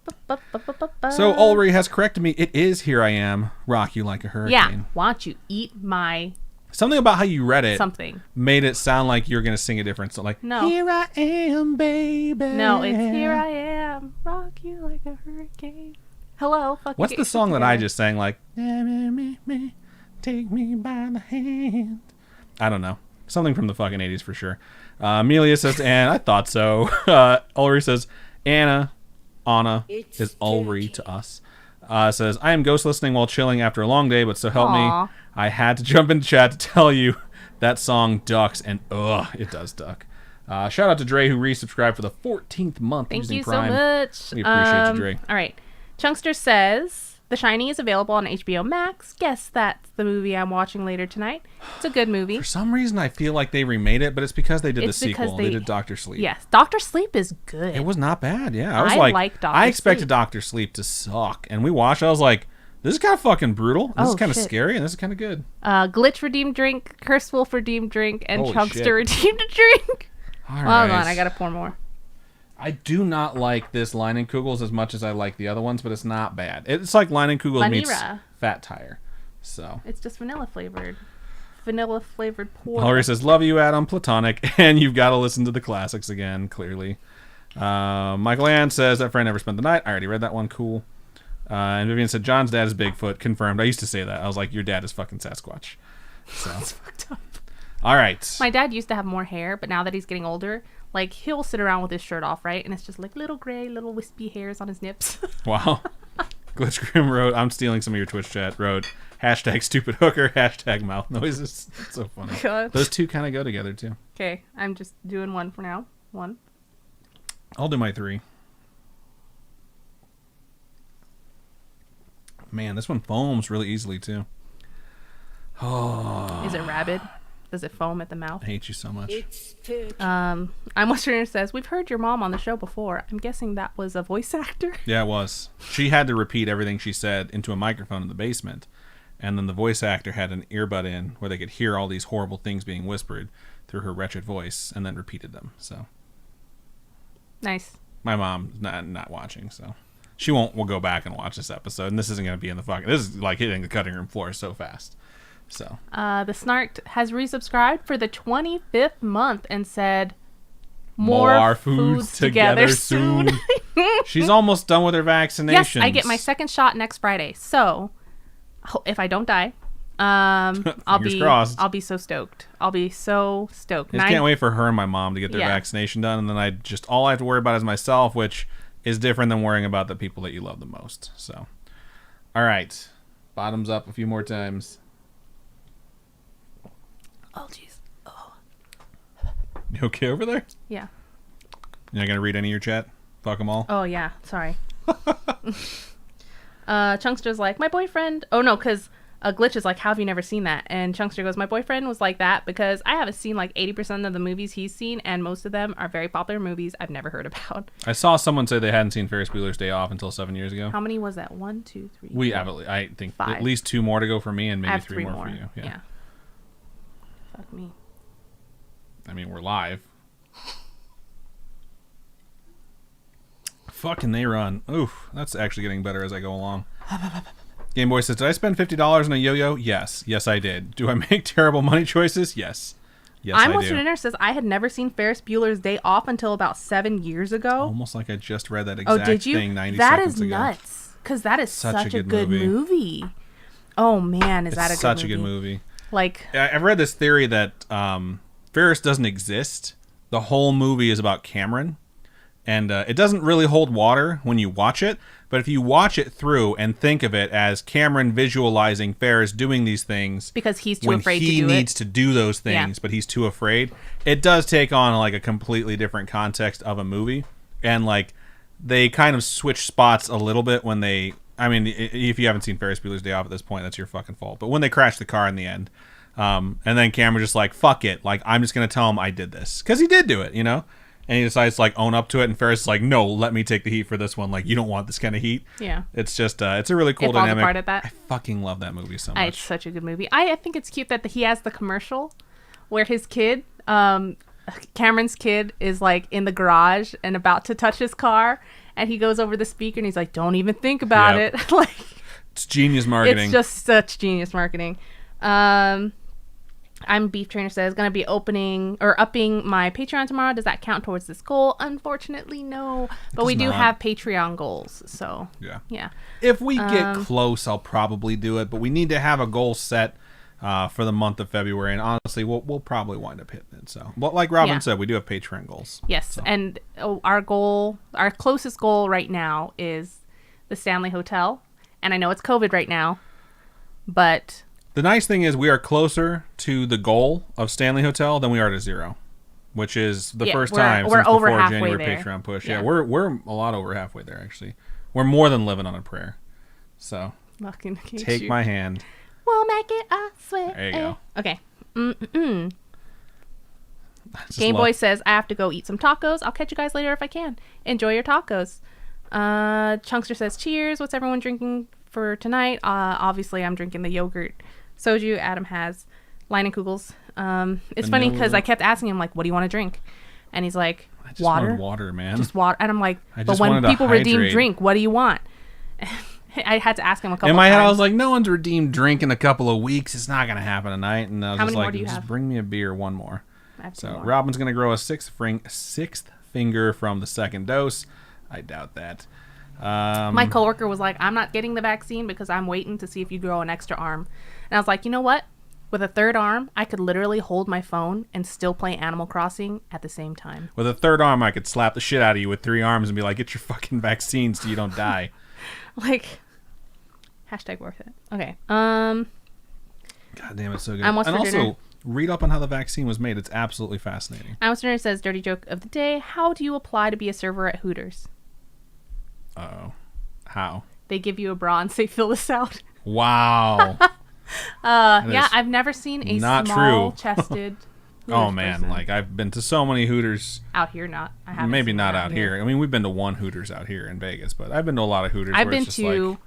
So Ulrich has corrected me. It is Here I Am, Rock You Like a Hurricane. Yeah, why don't you eat my... Something about how you read it something made it sound like you're going to sing a different song. Like, no. Here I am, baby. No, it's Here I Am, rock you like a hurricane. Hello. What's the song that I just sang? Like, take me by the hand. I don't know. Something from the fucking 80s for sure. Amelia says, and I thought so. Ulrich says, Anna is Ulrich to us. Says, I am ghost listening while chilling after a long day, but so help me. I had to jump into chat to tell you that song ducks, and it does duck. Shout out to Dre who resubscribed for the 14th month using Prime. Thank you so much. We appreciate you, Dre. All right. Chunkster says, The Shining is available on HBO Max. Guess that's the movie I'm watching later tonight. It's a good movie. For some reason, I feel like they remade it, but it's because they did the sequel. They did Dr. Sleep. Yes. Dr. Sleep is good. It was not bad, yeah. I like Dr. I expected Sleep. Dr. Sleep to suck, and we watched it. I was like, this is kind of fucking brutal. This is kind of scary, and this is kind of good. Glitch redeemed drink, Cursed Wolf redeemed drink, and Holy Chunkster shit. redeemed a drink. All right. Hold on, I gotta pour more. I do not like this Leinenkugels as much as I like the other ones, but it's not bad. It's like Leinenkugels meets Fat Tire. So it's just vanilla flavored pour. Hillary says, love you, Adam, platonic, and you've got to listen to the classics again, clearly. Michael Ann says, that friend never spent the night. I already read that one. Cool. And Vivian said, John's dad is Bigfoot. Confirmed. I used to say that. I was like, your dad is fucking Sasquatch. So. That's fucked up. All right. My dad used to have more hair, but now that he's getting older, like, he'll sit around with his shirt off, right? And it's just like little gray, little wispy hairs on his nips. Wow. Glitch Grim wrote, I'm stealing some of your Twitch chat. Wrote, hashtag stupid hooker, hashtag mouth noises. That's so funny. God. Those two kind of go together, too. Okay, I'm just doing one for now. One. I'll do my 3. Man, this one foams really easily, too. Oh. Is it rabid? Does it foam at the mouth? I hate you so much. I'm Westerner says, we've heard your mom on the show before. I'm guessing that was a voice actor. Yeah, it was. She had to repeat everything she said into a microphone in the basement. And then the voice actor had an earbud in where they could hear all these horrible things being whispered through her wretched voice and then repeated them. So Nice. my mom's not watching, so she won't. We'll go back and watch this episode. And this isn't going to be in the fucking... This is like hitting the cutting room floor so fast. So The Snarked has resubscribed for the 25th month and said, more foods together soon. She's almost done with her vaccinations. Yes, I get my second shot next Friday. So if I don't die, I'll be so stoked. I'll be so stoked. I just can't wait for her and my mom to get their vaccination done, and then all I have to worry about is myself, which is different than worrying about the people that you love the most. So, all right, bottoms up a few more times. Oh, jeez. Oh. You okay over there? Yeah. You're not gonna read any of your chat? Fuck them all. Oh yeah. Sorry. Chunkster's like, my boyfriend. Oh no, because Glitch is like, how have you never seen that? And Chunkster goes, my boyfriend was like that because I haven't seen like 80% of the movies he's seen, and most of them are very popular movies I've never heard about. I saw someone say they hadn't seen Ferris Bueller's Day Off until 7 years ago. How many was that? 1, 2, 3. We have, I think, 5. at least 2 more to go for me, and I maybe have 3 more for you. Yeah. Fuck me. I mean, we're live. Fucking they run. Oof, that's actually getting better as I go along. Game Boy says, did I spend $50 on a yo-yo? Yes. Yes, I did. Do I make terrible money choices? Yes. Yes, I do. Western Dinner says, I had never seen Ferris Bueller's Day Off until about 7 years ago. Almost like I just read that exact thing 90 that seconds ago. That is nuts. Because that is such a good movie. Oh, man, is that a good movie? Such a good movie. Like, I've read this theory that Ferris doesn't exist. The whole movie is about Cameron. And it doesn't really hold water when you watch it. But if you watch it through and think of it as Cameron visualizing Ferris doing these things... Because he's too afraid to do it. When he needs to do those things, but he's too afraid. It does take on like a completely different context of a movie. And like they kind of switch spots a little bit when they... I mean, if you haven't seen Ferris Bueller's Day Off at this point, that's your fucking fault. But when they crash the car in the end... and then Cameron just like, fuck it. Like, I'm just going to tell him I did this. Because he did do it, you know? And he decides to like own up to it, and Ferris is like, "No, let me take the heat for this one. Like, you don't want this kind of heat." Yeah, it's just it's a really cool dynamic. Falls apart at that. I fucking love that movie so much. It's such a good movie. I think it's cute that he has the commercial where his kid, Cameron's kid, is like in the garage and about to touch his car, and he goes over the speaker and he's like, "Don't even think about it." Like, it's genius marketing. It's just such genius marketing. I'm Beef Trainer says, going to be upping my Patreon tomorrow. Does that count towards this goal? Unfortunately, no. But we do have Patreon goals. So, yeah. If we get close, I'll probably do it. But we need to have a goal set for the month of February. And honestly, we'll probably wind up hitting it. So, but like Robin said, we do have Patreon goals. Yes. So. And our closest goal right now is the Stanley Hotel. And I know it's COVID right now, but... The nice thing is we are closer to the goal of Stanley Hotel than we are to 0, which is the first time since over before halfway January there. Patreon push. Yeah, we're a lot over halfway there, actually. We're more than living on a prayer. So, take my hand. We'll make it, I swear. There you go. Okay. Game Boy says, I have to go eat some tacos. I'll catch you guys later if I can. Enjoy your tacos. Chunkster says, cheers. What's everyone drinking for tonight? Obviously, I'm drinking the yogurt soju Adam has. Leinenkugels. It's funny because I kept asking him, like, what do you want to drink? And he's like, I just water. Want water, man. Just water. And I'm like, but when people redeem drink, what do you want? I had to ask him a couple times. In my head, I was like, no one's redeemed drink in a couple of weeks. It's not going to happen tonight. And I was How just many like, more do you just have? bring me a beer, one more. I have So more. Robin's going to grow a sixth finger from the second dose. I doubt that. My coworker was like, I'm not getting the vaccine because I'm waiting to see if you grow an extra arm. And I was like, you know what? With a third arm, I could literally hold my phone and still play Animal Crossing at the same time. With a third arm, I could slap the shit out of you with 3 arms and be like, get your fucking vaccines so you don't die. Like, hashtag worth it. Okay. God damn, it's so good. And also, dinner? read up on how the vaccine was made. It's absolutely fascinating. Almost Dinner says, dirty joke of the day. How do you apply to be a server at Hooters? Uh-oh. How? They give you a bra and say, fill this out. Wow. Yeah, I've never seen a small-chested Oh, man. person. Like, I've been to so many Hooters. Out here, not. I haven't Maybe seen not one out here. I mean, we've been to one Hooters out here in Vegas, but I've been to a lot of Hooters. I've where been it's just to like,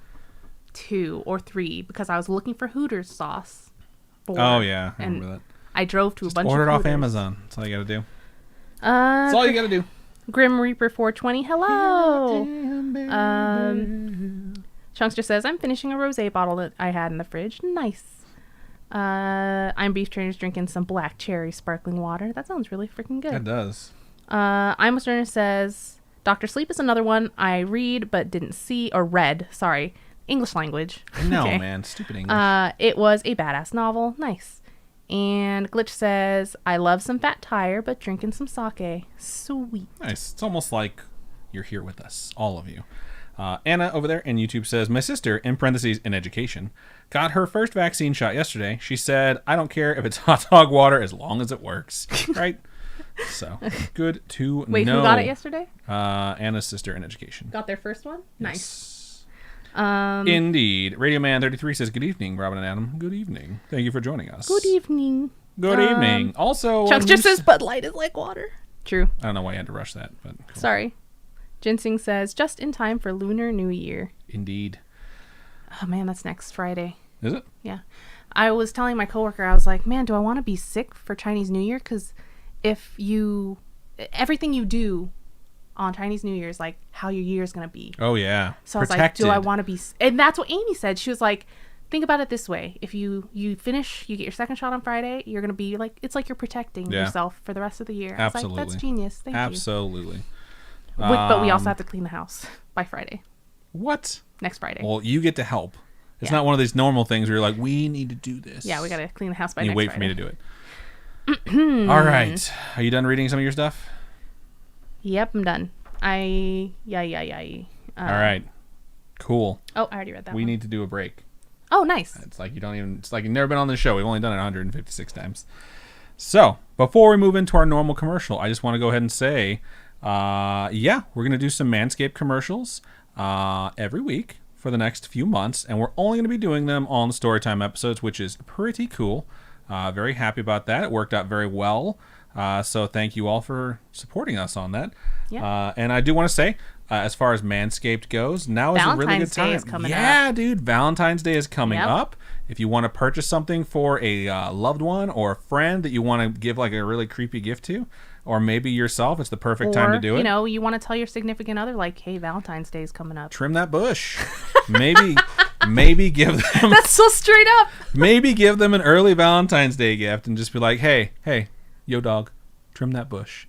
2 or 3 because I was looking for Hooters sauce. Oh, yeah. I remember that. I drove to a bunch of Order it off Hooters. Amazon. That's all you got to do. That's all you got to do. Grim Reaper 420, hello. Chunks just says, I'm finishing a rosé bottle that I had in the fridge. Nice. I'm Beef Trainer's drinking some black cherry sparkling water. That sounds really freaking good. It does. I'm Sterner says, Dr. Sleep is another one I read but didn't see, or read, sorry. English language. No, Okay. man. Stupid English. It was a badass novel. Nice. And Glitch says, I love some fat tire, but drinking some sake. Sweet. Nice. It's almost like you're here with us, all of you. Anna over there in YouTube says, my sister, in parentheses, in education, got her first vaccine shot yesterday. She said, I don't care if it's hot dog water as long as it works. Right? So, good to know. Wait, who got it yesterday? Anna's sister in education. Got their first one? Nice. Yes. Indeed. Radio Man 33 says, good evening, Robin and Adam. Good evening. Thank you for joining us. Good evening. Good evening. Also, Chuck just says Bud Light is like water. True. I don't know why you had to rush that, but cool. Sorry. Ginseng says, just in time for Lunar New Year. Indeed. Oh, man, that's next Friday. Is it? Yeah. I was telling my coworker, I was like, man, do I want to be sick for Chinese New Year? Because everything you do on Chinese New Year is like how your year is going to be. Oh, yeah. So I was like, do I want to be... And that's what Amy said. She was like, think about it this way. If you finish, you get your second shot on Friday, you're going to be like... It's like you're protecting yourself for the rest of the year. Absolutely. I was like, that's genius. Thank you. Absolutely. But we also have to clean the house by Friday. What? Next Friday. Well, you get to help. It's not one of these normal things where you're like, we need to do this. Yeah, we got to clean the house by and next you wait Friday. for me to do it. All right. Are you done reading some of your stuff? Yep, I'm done. All right. Cool. Oh, I already read that We one. need to do a break. Oh, nice. It's like it's like you've never been on the show. We've only done it 156 times. So, before we move into our normal commercial, I just want to go ahead and say, we're going to do some Manscaped commercials every week for the next few months, and we're only going to be doing them on the Storytime episodes, which is pretty cool. Very happy about that. It worked out very well. So thank you all for supporting us on that. Yeah. And I do want to say, as far as Manscaped goes, now is a really good time. Valentine's Day is coming up. Dude, Valentine's Day is coming Yep. up. If you want to purchase something for a loved one or a friend that you want to give like a really creepy gift to, or maybe yourself, it's the perfect time to do it. You want to tell your significant other, like, hey, Valentine's Day is coming up. Trim that bush. Maybe give them That's so straight up. maybe give them an early Valentine's Day gift and just be like, hey, yo dog, trim that bush.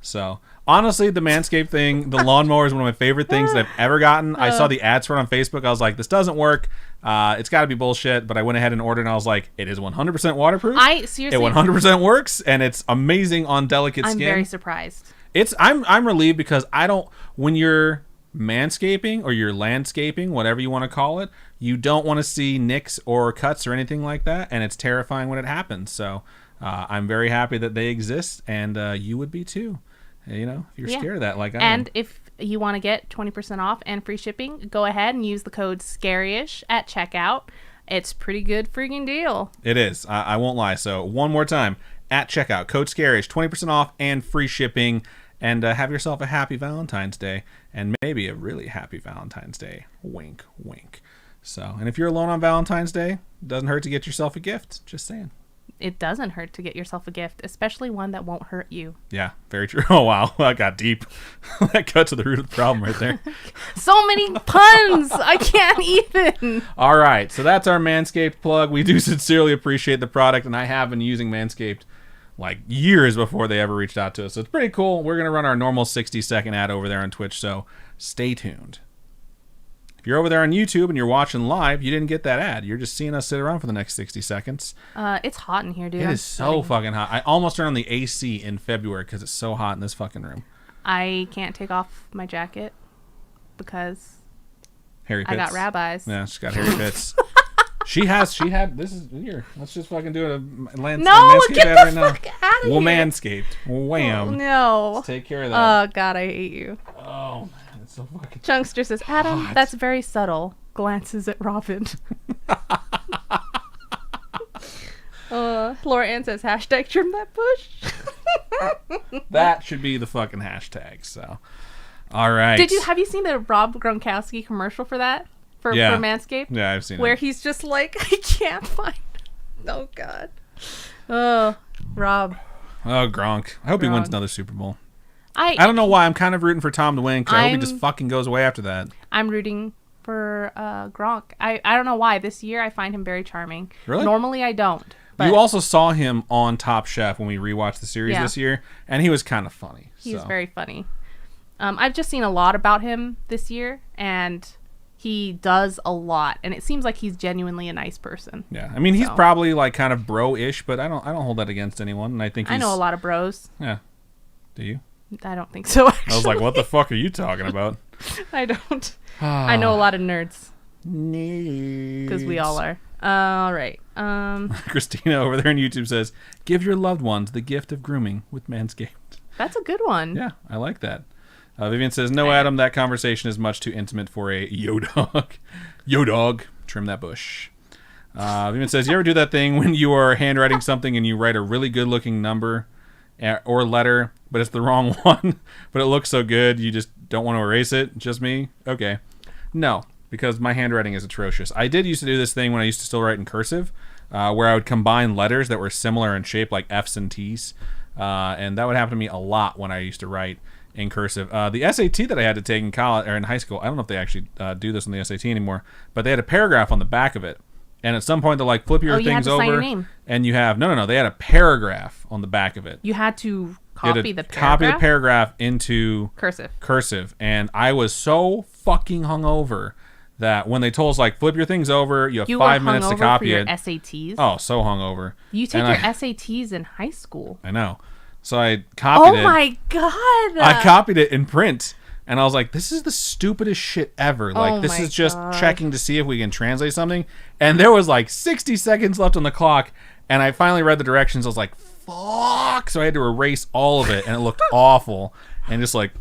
So honestly, the Manscaped thing, the lawnmower is one of my favorite things that I've ever gotten. I saw the ads for it on Facebook. I was like, this doesn't work. It's got to be bullshit. But I went ahead and ordered, and I was like, it is 100% waterproof. Seriously, it 100% works, and it's amazing on delicate I'm skin. very surprised. I'm relieved because when you're manscaping or you're landscaping, whatever you want to call it, you don't want to see nicks or cuts or anything like that, and it's terrifying when it happens. So I'm very happy that they exist, and you would be too. If you're scared of that, like I am. And if you want to get 20% off and free shipping, go ahead and use the code Scaryish at checkout. It's pretty good freaking deal. It is. I won't lie. So one more time, at checkout, code Scaryish, 20% off and free shipping, and have yourself a happy Valentine's Day, and maybe a really happy Valentine's Day. Wink, wink. So, and if you're alone on Valentine's Day, it doesn't hurt to get yourself a gift. Just saying. It doesn't hurt to get yourself a gift, especially one that won't hurt you. Yeah, very true. Oh, wow. That got deep. That cut to the root of the problem right there. So many puns. I can't even. All right. So that's our Manscaped plug. We do sincerely appreciate the product, and I have been using Manscaped like years before they ever reached out to us. So it's pretty cool. We're going to run our normal 60-second ad over there on Twitch, so stay tuned. If you're over there on YouTube and you're watching live, you didn't get that ad. You're just seeing us sit around for the next 60 seconds. It's hot in here, dude. It is so fucking hot. I almost turned on the AC in February because it's so hot in this fucking room. I can't take off my jacket because Hairy pits. I got rabbis. Yeah, she's got hairy pits. She had. This is here. Let's just fucking do a No, manscape get ad the right now. fuck out of Well, here. manscaped. Wham. Oh, no. Let's take care of that. Oh, God, I hate you. Oh, man. It's so fucking Chunkster says, Adam, hot. that's very subtle. Glances at Robin. Laura Ann says, hashtag trim that bush. That should be the fucking hashtag. So, all right. Have you seen the Rob Gronkowski commercial for that? For Manscaped? Yeah, I've seen where it. he's just like, I can't find. Oh, God. Oh, Rob. Oh, Gronk. I hope he wins Gronk. another Super Bowl. I don't know why. I'm kind of rooting for Tom to win because I hope he just fucking goes away after that. I'm rooting for Gronk. I don't know why. This year I find him very charming. Really? Normally I don't. But You also saw him on Top Chef when we rewatched the series this year, and he was kind of funny. He's very funny. I've just seen a lot about him this year, and he does a lot, and it seems like he's genuinely a nice person. Yeah, I mean he's probably like kind of bro-ish, but I don't hold that against anyone, and I think I know a lot of bros. Yeah, do you? I don't think so. Actually. I was like, what the fuck are you talking about? I don't. I know a lot of nerds Nerds. because we all are. All right. Christina over there on YouTube says, "Give your loved ones the gift of grooming with Manscaped." That's a good one. Yeah, I like that. Vivian says, "No, Adam, that conversation is much too intimate for a yo dog. Yo dog, trim that bush." Vivian says, "You ever do that thing when you are handwriting something and you write a really good looking number or letter, but it's the wrong one, but it looks so good you just don't want to erase it? Just me? Okay. No, because my handwriting is atrocious. I did used to do this thing when I used to still write in cursive, where I would combine letters that were similar in shape, like F's and T's, and that would happen to me a lot when I used to write in cursive. The SAT that I had to take in college or in high school, I don't know if they actually do this on the SAT anymore, but they had a paragraph on the back of it. And at some point, they'll like flip your you had things to sign over, your name. and you have no. They had a paragraph on the back of it. You had to copy the paragraph? Copy the paragraph into cursive. And I was so fucking hungover that when they told us like flip your things over, you have 5 minutes to copy for it. your SATs? Oh, so hungover. You take your SATs in high school. I know. So I copied it. Oh my God. I copied it in print. And I was like, this is the stupidest shit ever. Like, this is just checking to see if we can translate something. And there was like 60 seconds left on the clock. And I finally read the directions. I was like, fuck. So I had to erase all of it. And it looked awful. And just like...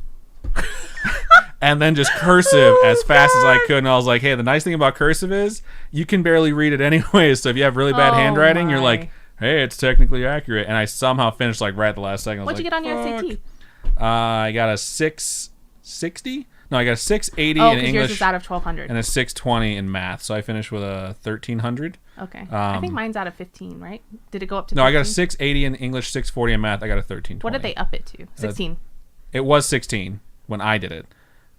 and then just cursive as fast as I could. And I was like, hey, the nice thing about cursive is you can barely read it anyways. So if you have really bad handwriting, you're like, hey, it's technically accurate. And I somehow finished like right at the last second. What'd you get on your SAT? I got a 660. No, I got a 680 in English. Yours is out of 1200. And a 620 in math. So I finished with a 1300. Okay. I think mine's out of 15, right? Did it go up to 15? No, I got a 680 in English, 640 in math. I got a 1320. What did they up it to? 16. It was 16 when I did it.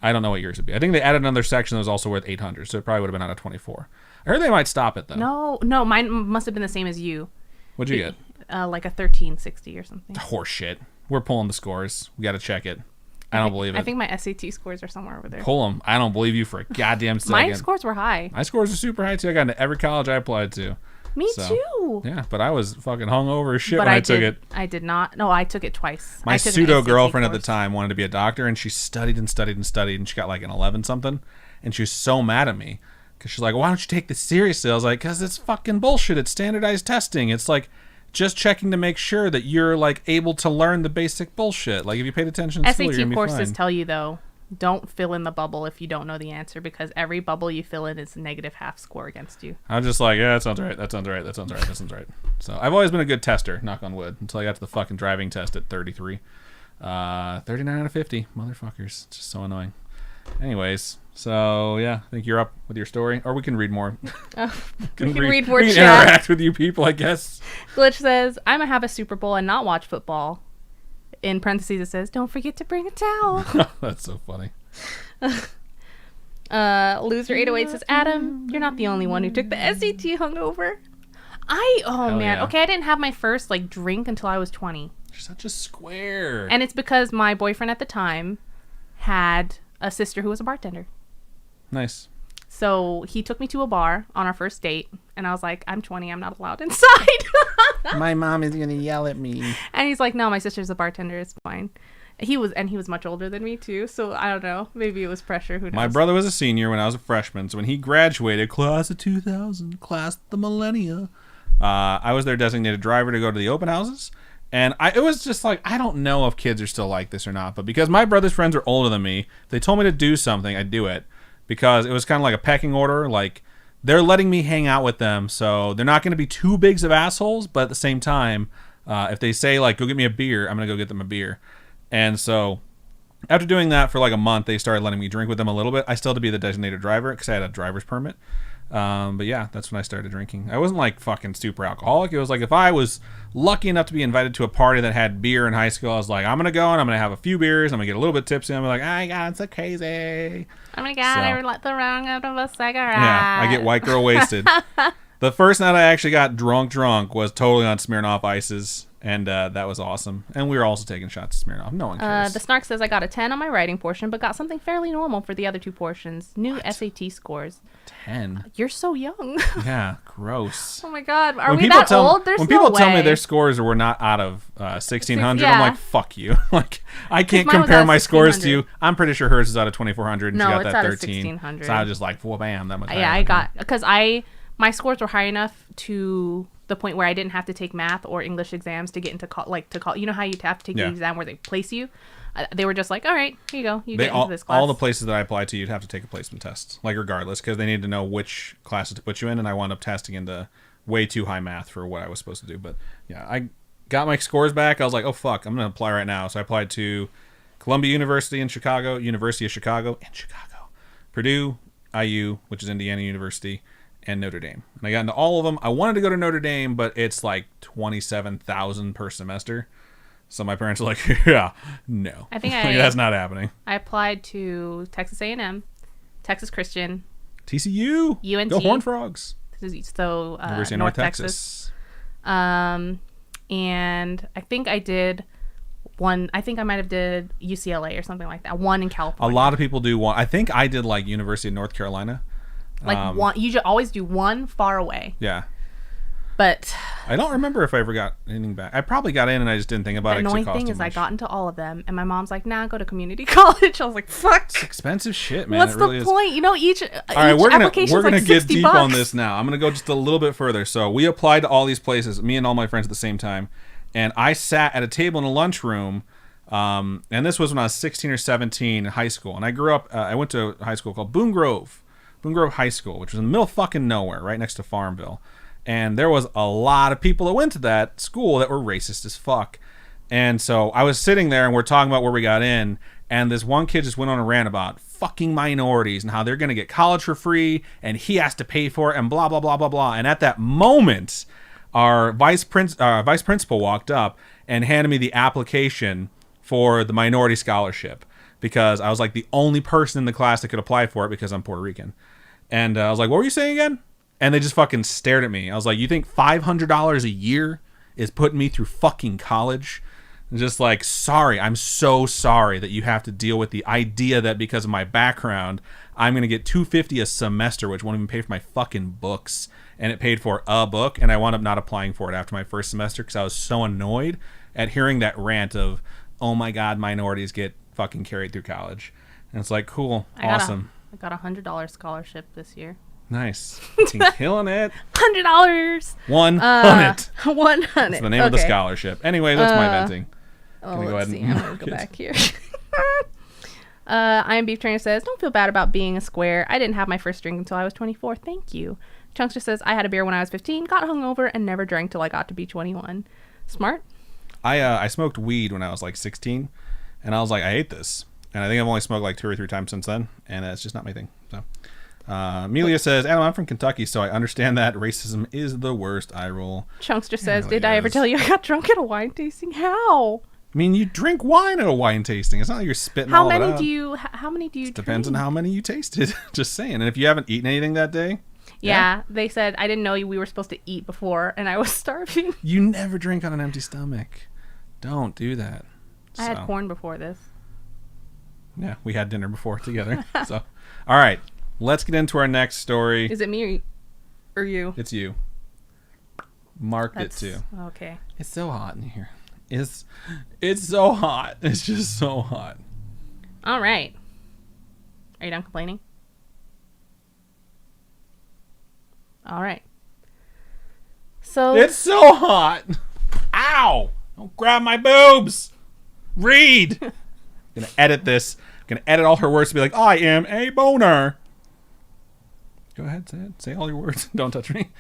I don't know what yours would be. I think they added another section that was also worth 800. So it probably would have been out of 24. I heard they might stop it, though. No, mine must have been the same as you. What'd you get? Like a 1360 or something. Horse shit. We're pulling the scores. We got to check it. I don't believe it. I think my SAT scores are somewhere over there. Pull them. I don't believe you for a goddamn second. My scores were high. My scores are super high, too. I got into every college I applied to. Me too. Yeah, but I was fucking hungover as shit when I took it. I did not. No, I took it twice. My pseudo-girlfriend at the time wanted to be a doctor, and she studied and studied and studied, and she got like an 11-something, and she was so mad at me because she's like, why don't you take this seriously? I was like, because it's fucking bullshit. It's standardized testing. It's like just checking to make sure that you're like able to learn the basic bullshit. Like if you paid attention in school, you're gonna be fine. SAT courses tell you though, don't fill in the bubble if you don't know the answer because every bubble you fill in is a negative half score against you. I was just like, yeah, that sounds right. That sounds right. That sounds right. That sounds right. So I've always been a good tester, knock on wood, until I got to the fucking driving test at 33. 39 out of 50. Motherfuckers. It's just so annoying. Anyways, so yeah, I think you're up with your story. Or we can read more. We can read more we can chat. interact with you people, I guess. Glitch says, I'm going to have a Super Bowl and not watch football. In parentheses, it says, don't forget to bring a towel. That's so funny. Loser808 says, Adam, you're not the only one who took the SAT hungover. Man. Yeah. Okay, I didn't have my first like drink until I was 20. You're such a square. And it's because my boyfriend at the time had a sister who was a bartender. Nice. So he took me to a bar on our first date, and I was like, I'm 20, I'm not allowed inside. My mom is going to yell at me. And he's like, no, my sister's a bartender, it's fine. He was much older than me too, so I don't know. Maybe it was pressure, who knows. My brother was a senior when I was a freshman, so when he graduated, class of 2000, class of the millennia, I was their designated driver to go to the open houses. And it was just like, I don't know if kids are still like this or not, but because my brother's friends are older than me, they told me to do something, I'd do it. Because it was kind of like a pecking order, like, they're letting me hang out with them, so they're not going to be too bigs of assholes, but at the same time, if they say, like, go get me a beer, I'm going to go get them a beer. And so, after doing that for like a month, they started letting me drink with them a little bit. I still had to be the designated driver, because I had a driver's permit. But yeah, that's when I started drinking. I wasn't like fucking super alcoholic. It was like if I was lucky enough to be invited to a party that had beer in high school, I was like, I'm gonna go and I'm gonna have a few beers. I'm gonna get a little bit tipsy. I'm like, oh my god, it's so crazy. Oh my god, I let the wrong out of a cigarette. Yeah, I get white girl wasted. The first night I actually got drunk was totally on Smirnoff Ices, and that was awesome. And we were also taking shots of Smirnoff. No one cares. The Snark says I got a 10 on my writing portion, but got something fairly normal for the other two portions. New SAT scores. 10? You're so young. Yeah, gross. Oh my god, are we that old? There's no way. When people tell me their scores were not out of 1600, yeah. I'm like, fuck you. Like, I can't compare my scores to you. I'm pretty sure hers is out of 2400 and she got that 13. 1600. So I was just like, well, bam, that much higher. Yeah, I got, because my scores were high enough to the point where I didn't have to take math or English exams to get into you know how you have to take the exam where they place you? They were just like, all right, here you go. You get into this class. All the places that I applied to, you'd have to take a placement test, like regardless, because they needed to know which classes to put you in, and I wound up testing into way too high math for what I was supposed to do. But yeah, I got my scores back. I was like, oh fuck, I'm going to apply right now. So I applied to Columbia University in Chicago, University of Chicago in Chicago, Purdue, IU, which is Indiana University, and Notre Dame. And I got into all of them. I wanted to go to Notre Dame, but it's like $27,000 per semester. So my parents were like, yeah, no. I think that's not happening. I applied to Texas A&M, Texas Christian, TCU, UNT. Go Horned Frogs. So University of North Texas. And I think I did one. I think I might have did UCLA or something like that. One in California. A lot of people do one. I think I did like University of North Carolina. Like one, you should always do one far away. Yeah. But I don't remember if I ever got anything back. I probably got in and I just didn't think about it. The annoying thing is I got into all of them, and my mom's like, "Nah, go to community college." I was like, "Fuck, it's expensive shit, man." What's the point? You know, each all right, we're gonna get $60. deep on this now. I'm gonna go just a little bit further. So we applied to all these places, me and all my friends at the same time, and I sat at a table in a lunchroom. And this was when I was 16 or 17 in high school, and I grew up. I went to a high school called Boone Grove High School, which was in the middle of fucking nowhere, right next to Farmville. And there was a lot of people that went to that school that were racist as fuck. And so I was sitting there and we're talking about where we got in. And this one kid just went on a rant about fucking minorities and how they're going to get college for free and he has to pay for it and blah, blah, blah, blah, blah. And at that moment, our vice principal walked up and handed me the application for the minority scholarship because I was like the only person in the class that could apply for it because I'm Puerto Rican. And I was like, what were you saying again? And they just fucking stared at me. I was like, you think $500 a year is putting me through fucking college? And just like, sorry, I'm so sorry that you have to deal with the idea that because of my background, I'm going to get $250 a semester, which won't even pay for my fucking books. And it paid for a book, and I wound up not applying for it after my first semester because I was so annoyed at hearing that rant of, oh my God, minorities get fucking carried through college. And it's like, cool, awesome. I got a $100 scholarship this year. Nice. Killing it. $100. 100. 100. That's the name of the scholarship. Anyway, that's my venting. Let's see. I'm going to go back here. I Am Beef Trainer says, don't feel bad about being a square. I didn't have my first drink until I was 24. Thank you. Chunkster says, I had a beer when I was 15, got hungover, and never drank till I got to be 21. Smart. I smoked weed when I was like 16, and I was like, I hate this. And I think I've only smoked like 2 or 3 times since then, and it's just not my thing. So, Amelia says, Adam, I'm from Kentucky, so I understand that racism is the worst. I roll. Chunkster says, really did I ever tell you I got drunk at a wine tasting? How? I mean, you drink wine at a wine tasting. It's not like you're spitting all that out. How many do you depends on how many you tasted. Just saying. And if you haven't eaten anything that day. Yeah, they said, I didn't know we were supposed to eat before, and I was starving. You never drink on an empty stomach. Don't do that. I had corn before this. Yeah, we had dinner before together. So, all right. Let's get into our next story. Is it me or you? It's you. Marked it too. Okay. It's so hot in here. It's so hot. It's just so hot. All right. Are you done complaining? All right. So it's so hot. Ow! Don't grab my boobs. Read. I'm gonna edit this. I'm gonna edit all her words to be like, I am a boner. Go ahead, say it. Say all your words. Don't touch me.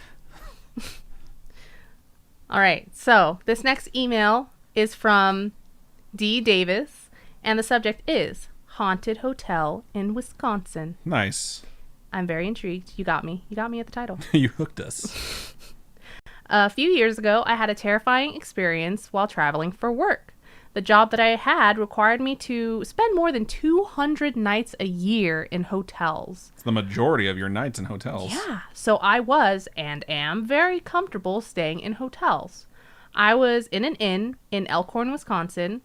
All right. So this next email is from D. Davis, and the subject is Haunted Hotel in Wisconsin. Nice. I'm very intrigued. You got me. You got me at the title. You hooked us. A few years ago, I had a terrifying experience while traveling for work. The job that I had required me to spend more than 200 nights a year in hotels. It's the majority of your nights in hotels. Yeah, so I was and am very comfortable staying in hotels. I was in an inn in Elkhorn, Wisconsin,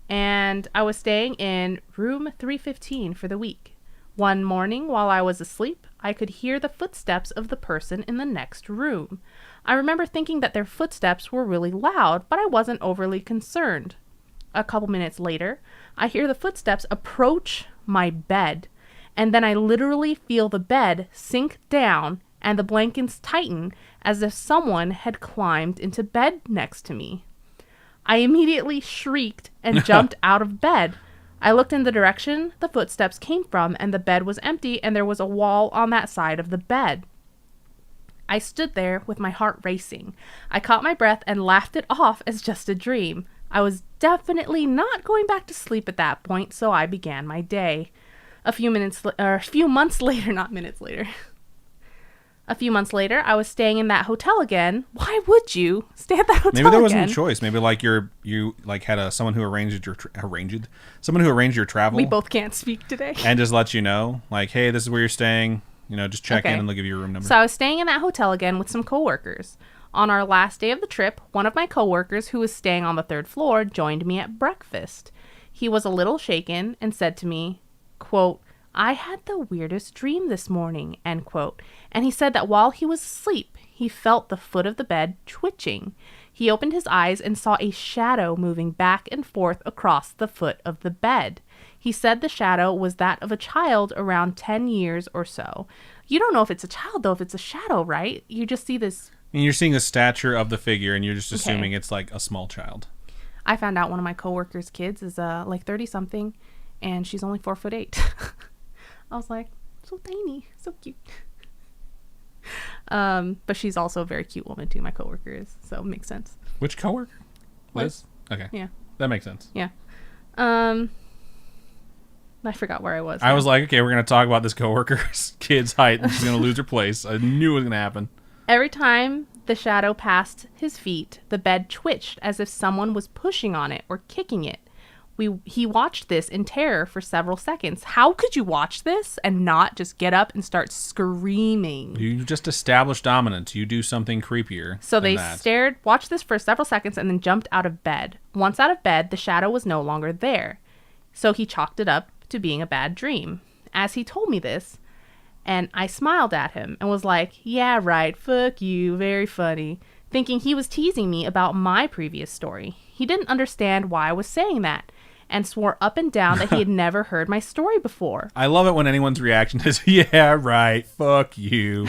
and I was staying in room 315 for the week. One morning while I was asleep, I could hear the footsteps of the person in the next room. I remember thinking that their footsteps were really loud, but I wasn't overly concerned. A couple minutes later, I hear the footsteps approach my bed, and then I literally feel the bed sink down and the blankets tighten as if someone had climbed into bed next to me. I immediately shrieked and jumped out of bed. I looked in the direction the footsteps came from, and the bed was empty, and there was a wall on that side of the bed. I stood there with my heart racing. I caught my breath and laughed it off as just a dream. I was definitely not going back to sleep at that point, so I began my day. A few months later, I was staying in that hotel again. Why would you stay at that hotel again? Maybe there wasn't a choice. Maybe like you had someone who arranged your travel. We both can't speak today. And just let you know, like, hey, this is where you're staying. You know, just check in and they'll give you your room number. So I was staying in that hotel again with some coworkers. On our last day of the trip, one of my coworkers who was staying on the 3rd floor joined me at breakfast. He was a little shaken and said to me, quote, I had the weirdest dream this morning, end quote. And he said that while he was asleep, he felt the foot of the bed twitching. He opened his eyes and saw a shadow moving back and forth across the foot of the bed. He said the shadow was that of a child around 10 years or so. You don't know if it's a child, though, if it's a shadow, right? You just see this. And you're seeing the stature of the figure, and you're just assuming it's like a small child. I found out one of my coworkers' kids is like 30-something, and she's only 4'8". I was like, so tiny, so cute. But she's also a very cute woman too. My coworker is, so it makes sense. Which coworker? Liz? Okay. Yeah. That makes sense. Yeah. I forgot where I was. I was like, okay, we're going to talk about this coworker's kid's height, and she's going to lose her place. I knew it was going to happen. Every time the shadow passed his feet, the bed twitched as if someone was pushing on it or kicking it. He watched this in terror for several seconds. How could you watch this and not just get up and start screaming? You just established dominance. You do something creepier. So they watched this for several seconds, and then jumped out of bed. Once out of bed, the shadow was no longer there. So he chalked it up to being a bad dream. As he told me this, and I smiled at him and was like, yeah, right, fuck you, very funny, thinking he was teasing me about my previous story. He didn't understand why I was saying that, and swore up and down that he had never heard my story before. I love it when anyone's reaction is, yeah, right, fuck you.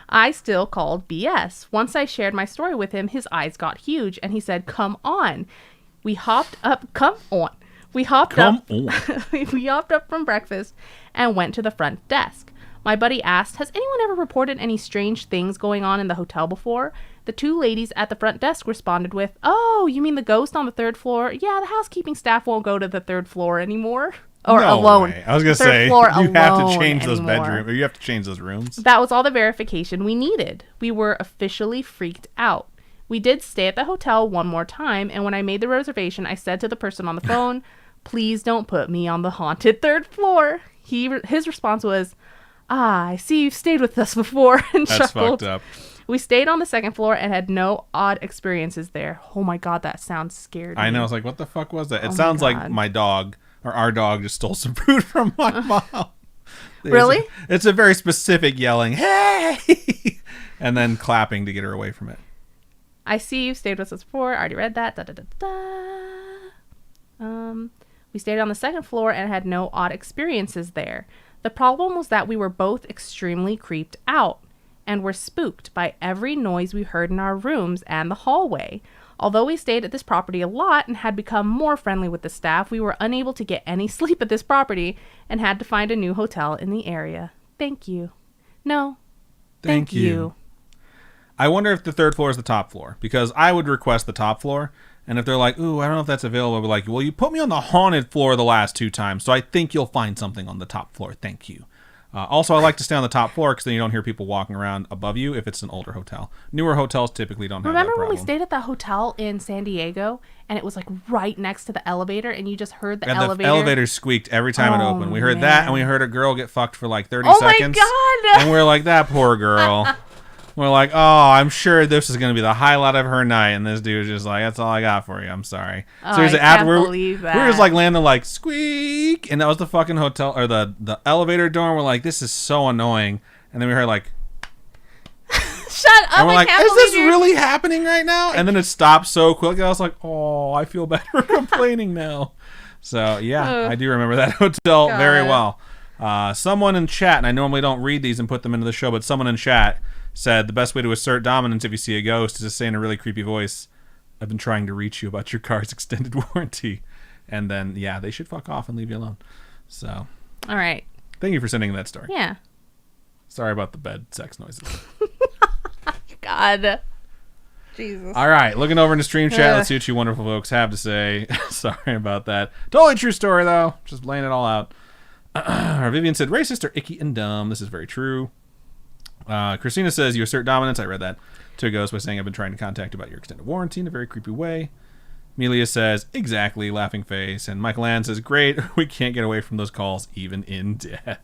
I still called BS. Once I shared my story with him, his eyes got huge, and he said, come on. We hopped up from breakfast and went to the front desk. My buddy asked, has anyone ever reported any strange things going on in the hotel before? The two ladies at the front desk responded with, oh, you mean the ghost on the 3rd floor? Yeah, the housekeeping staff won't go to the 3rd floor anymore. Or no alone. Way. I was going to say, you have to change those bedrooms. Or you have to change those rooms. That was all the verification we needed. We were officially freaked out. We did stay at the hotel one more time, and when I made the reservation, I said to the person on the phone, please don't put me on the haunted 3rd floor. His response was, I see you've stayed with us before, and That's chuckled. Fucked up. We stayed on the 2nd floor and had no odd experiences there. Oh my God, that sounds scary. I know. I was like, what the fuck was that? It sounds like my dog, or our dog, just stole some food from my mom. Really? It's a very specific yelling, hey! And then clapping to get her away from it. I see you've stayed with us before. I already read that. Da, da, da, da. We stayed on the second floor and had no odd experiences there. The problem was that we were both extremely creeped out and were spooked by every noise we heard in our rooms and the hallway. Although we stayed at this property a lot and had become more friendly with the staff, we were unable to get any sleep at this property and had to find a new hotel in the area. Thank you. No. Thank you. I wonder if the third floor is the top floor, because I would request the top floor. And if they're like, ooh, I don't know if that's available, I'll be like, well, you put me on the haunted floor the last 2 times, so I think you'll find something on the top floor. Thank you. Also, I like to stay on the top floor because then you don't hear people walking around above you if it's an older hotel. Newer hotels typically don't have that problem. Remember when we stayed at that hotel in San Diego and it was like right next to the elevator and you just heard the elevator? The elevator squeaked every time it opened. We heard that and we heard a girl get fucked for like 30 seconds. Oh my God! And we're like, that poor girl. We're like, oh, I'm sure this is going to be the highlight of her night. And this dude's just like, that's all I got for you. I'm sorry. Oh, seriously, I can't believe that. We were just like landing like squeak. And that was the fucking hotel or the elevator door. And we're like, this is so annoying. And then we heard like, shut up. And we're like, is this really happening right now? And then it stopped so quickly. I was like, oh, I feel better complaining now. So yeah, I do remember that hotel very well. Someone in chat, and I normally don't read these and put them into the show, but someone in chat said the best way to assert dominance if you see a ghost is to say in a really creepy voice, I've been trying to reach you about your car's extended warranty. And then, yeah, they should fuck off and leave you alone. So. All right. Thank you for sending that story. Yeah. Sorry about the bed sex noises. God. Jesus. All right. Looking over into stream chat. Let's see what you wonderful folks have to say. Sorry about that. Totally true story, though. Just laying it all out. Vivian said, racist or icky and dumb. This is very true. Christina says, you assert dominance. I read that to a ghost by saying I've been trying to contact you about your extended warranty in a very creepy way. Amelia says, exactly, laughing face. And Michael Ann says, great, we can't get away from those calls even in death.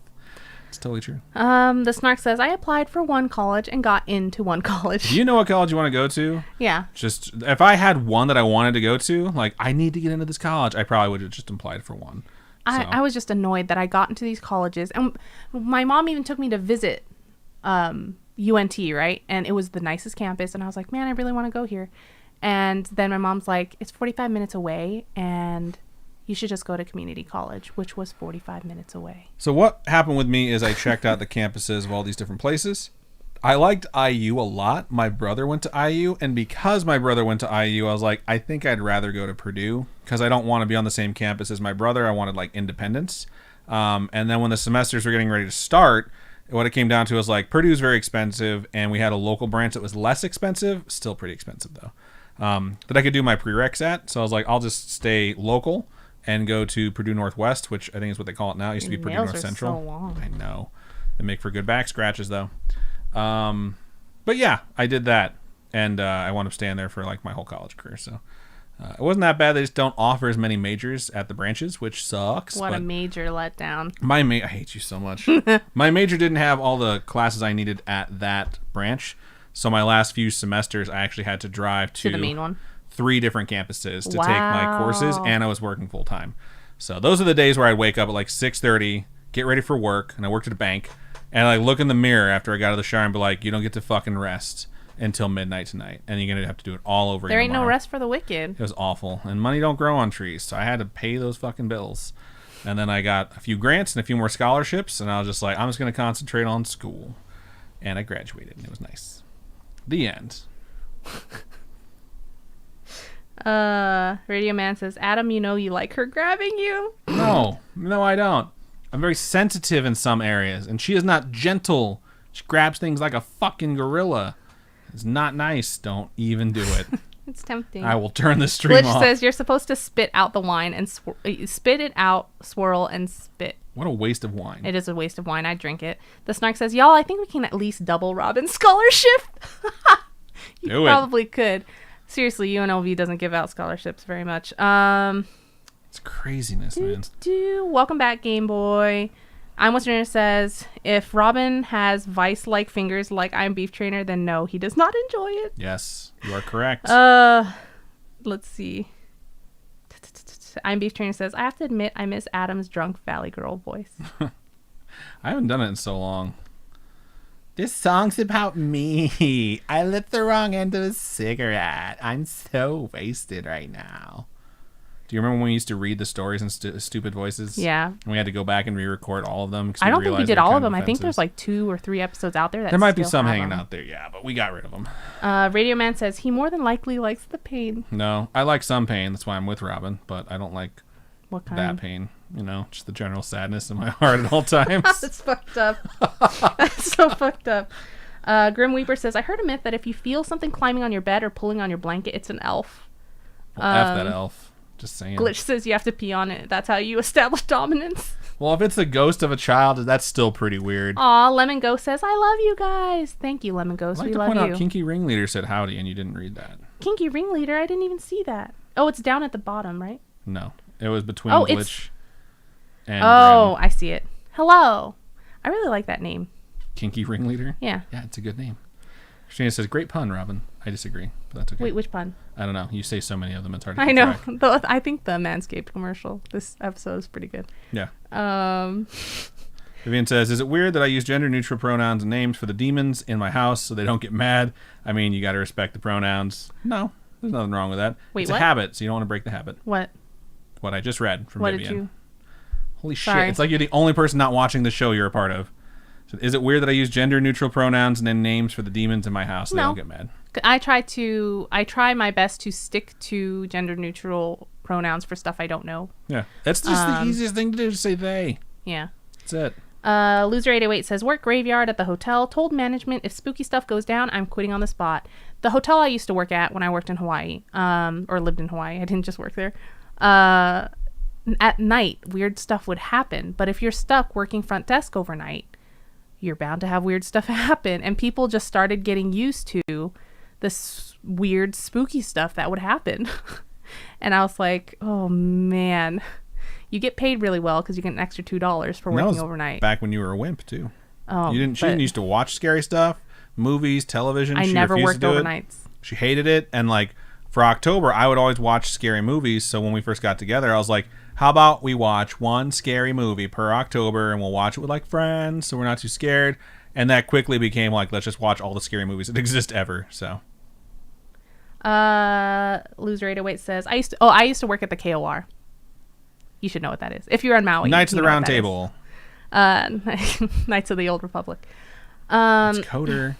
It's totally true. The Snark says, I applied for one college and got into one college. Do you know what college you want to go to? Yeah. Just, if I had one that I wanted to go to, like, I need to get into this college, I probably would have just applied for one. I was just annoyed that I got into these colleges. And my mom even took me to visit UNT, right? And it was the nicest campus. And I was like, man, I really want to go here. And then my mom's like, it's 45 minutes away and you should just go to community college, which was 45 minutes away. So what happened with me is I checked out the campuses of all these different places. I liked IU a lot. My brother went to IU. And because my brother went to IU, I was like, I think I'd rather go to Purdue because I don't want to be on the same campus as my brother. I wanted like independence. And then when the semesters were getting ready to start, what it came down to was like Purdue's very expensive, and we had a local branch that was less expensive, still pretty expensive though, that I could do my prereqs at. So I was like, I'll just stay local and go to Purdue Northwest, which I think is what they call it now. It used to be Purdue North Central. So long. I know. They make for good back scratches though. But yeah, I did that, and I wound up staying there for like my whole college career. So it wasn't that bad. They just don't offer as many majors at the branches, which sucks. What a major letdown. I hate you so much. My major didn't have all the classes I needed at that branch. So my last few semesters, I actually had to drive to the main one. 3 different campuses to take my courses, and I was working full time. So those are the days where I'd wake up at like 6:30, get ready for work, and I worked at a bank, and I look in the mirror after I got out of the shower and be like, you don't get to fucking rest until midnight tonight, and you're gonna have to do it all over again. There ain't tomorrow. no rest for the wicked. It was awful, and money don't grow on trees, so I had to pay those fucking bills. And then I got a few grants and a few more scholarships, and I was just like, I'm just gonna concentrate on school, and I graduated, and it was nice. The end. Radio Man says, Adam, you know you like her grabbing you. No, I don't. I'm very sensitive in some areas, and she is not gentle. She grabs things like a fucking gorilla. It's not nice. Don't even do it. It's tempting. I will turn the stream off. Glitch says you're supposed to spit out the wine and spit it out, swirl, and spit. What a waste of wine. It is a waste of wine. I drink it. The Snark says, y'all, I think we can at least double Robin's scholarship. You probably could. Seriously, UNLV doesn't give out scholarships very much. It's craziness, man. Welcome back, Game Boy. I'm Western says, if Robin has vice-like fingers like I'm Beef Trainer, then no, he does not enjoy it. Yes, you are correct. Let's see. I'm Beef Trainer says, I have to admit I miss Adam's drunk Valley Girl voice. I haven't done it in so long. This song's about me. I lit the wrong end of a cigarette. I'm so wasted right now. Do you remember when we used to read the stories in stupid voices? Yeah. And we had to go back and re-record all of them? I don't think we did all of them. I think there's like 2 or 3 episodes out there. There might be some hanging out there, yeah, but we got rid of them. Radio Man says he more than likely likes the pain. No, I like some pain. That's why I'm with Robin, but I don't like what kind? That pain. You know, just the general sadness in my heart at all times. That's fucked up. That's so fucked up. Grim Weeper says, I heard a myth that if you feel something climbing on your bed or pulling on your blanket, it's an elf. Well, F that elf. Just saying. Glitch says you have to pee on it. That's how you establish dominance. Well, if it's the ghost of a child, that's still pretty weird. Aw, Lemon Ghost says, I love you guys. Thank you, Lemon Ghost. We love you. I'd like to point out Kinky Ringleader said howdy, and you didn't read that. Kinky Ringleader? I didn't even see that. Oh, it's down at the bottom, right? No. It was between Glitch and Oh, Grim. I see it. Hello. I really like that name. Kinky Ringleader? Yeah. Yeah, it's a good name. Christina says, great pun, Robin. I disagree, but that's okay. Wait, which pun? I don't know. You say so many of them, it's hard to I know. track. I think the Manscaped commercial, this episode is pretty good. Yeah. Vivian says, is it weird that I use gender-neutral pronouns and names for the demons in my house so they don't get mad? I mean, you got to respect the pronouns. No, there's nothing wrong with that. Wait, it's what? a habit, so you don't want to break the habit. What I just read from Vivian. What did you? Holy Sorry. shit. It's like you're the only person not watching the show you're a part of. So is it weird that I use gender-neutral pronouns and then names for the demons in my house so they don't get mad? I try my best to stick to gender-neutral pronouns for stuff I don't know. Yeah. That's just the easiest thing to do, to say they. Yeah. That's it. Loser808 says, work graveyard at the hotel. Told management if spooky stuff goes down, I'm quitting on the spot. The hotel I used to work at when I worked in Hawaii, or lived in Hawaii, I didn't just work there. At night, weird stuff would happen. But if you're stuck working front desk overnight, you're bound to have weird stuff happen. And people just started getting used to this weird, spooky stuff that would happen. And I was like, oh, man. You get paid really well because you get an extra $2 for working overnight. Back when you were a wimp, too. Oh, she didn't used to watch scary stuff, movies, television. I never worked overnights. She hated it. And, like, for October, I would always watch scary movies. So when we first got together, I was like, how about we watch one scary movie per October and we'll watch it with like friends so we're not too scared. And that quickly became like, let's just watch all the scary movies that exist ever. So Loser808 says, I used to work at the KOR. You should know what that is. If you're on Maui. Knights of the Round Table. Knights of the Old Republic. It's Cooter.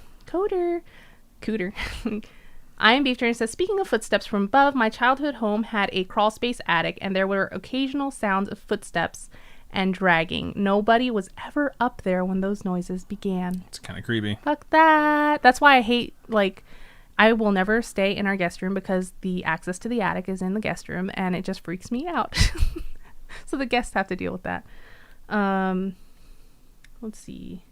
I am Beef Turner says, speaking of footsteps from above, my childhood home had a crawl space attic and there were occasional sounds of footsteps and dragging. Nobody was ever up there when those noises began. It's kind of creepy. Fuck that. That's why I hate, like, I will never stay in our guest room because the access to the attic is in the guest room and it just freaks me out. So the guests have to deal with that. Let's see.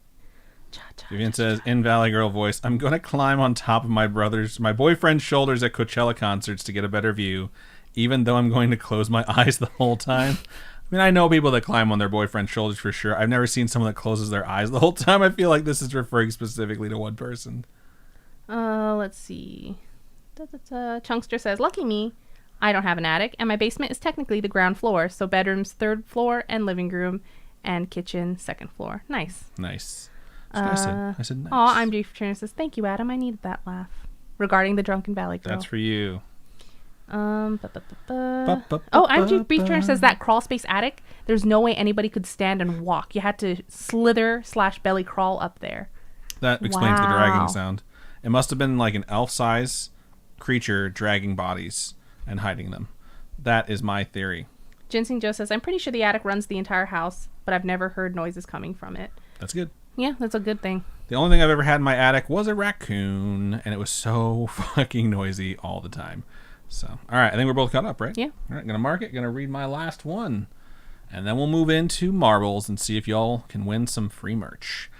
Vivian says, in Valley Girl voice, I'm going to climb on top of my boyfriend's shoulders at Coachella concerts to get a better view, even though I'm going to close my eyes the whole time. I mean, I know people that climb on their boyfriend's shoulders for sure. I've never seen someone that closes their eyes the whole time. I feel like this is referring specifically to one person. Let's see. Chunkster says, lucky me, I don't have an attic, and my basement is technically the ground floor, so bedrooms 3rd floor and living room and kitchen 2nd floor. Nice. I said nice. Aw, I'm Beef Turner says, thank you, Adam. I needed that laugh. Regarding the Drunken Valley Girl. That's for you. I'm Beef Turner says that crawl space attic, there's no way anybody could stand and walk. You had to slither/belly crawl up there. That explains the dragging sound. It must have been like an elf-size creature dragging bodies and hiding them. That is my theory. Ginseng Joe says, I'm pretty sure the attic runs the entire house, but I've never heard noises coming from it. That's good. Yeah, that's a good thing. The only thing I've ever had in my attic was a raccoon, and it was so fucking noisy all the time. So, all right, I think we're both caught up, right? Yeah. All right, gonna mark it, gonna read my last one. And then we'll move into marbles and see if y'all can win some free merch.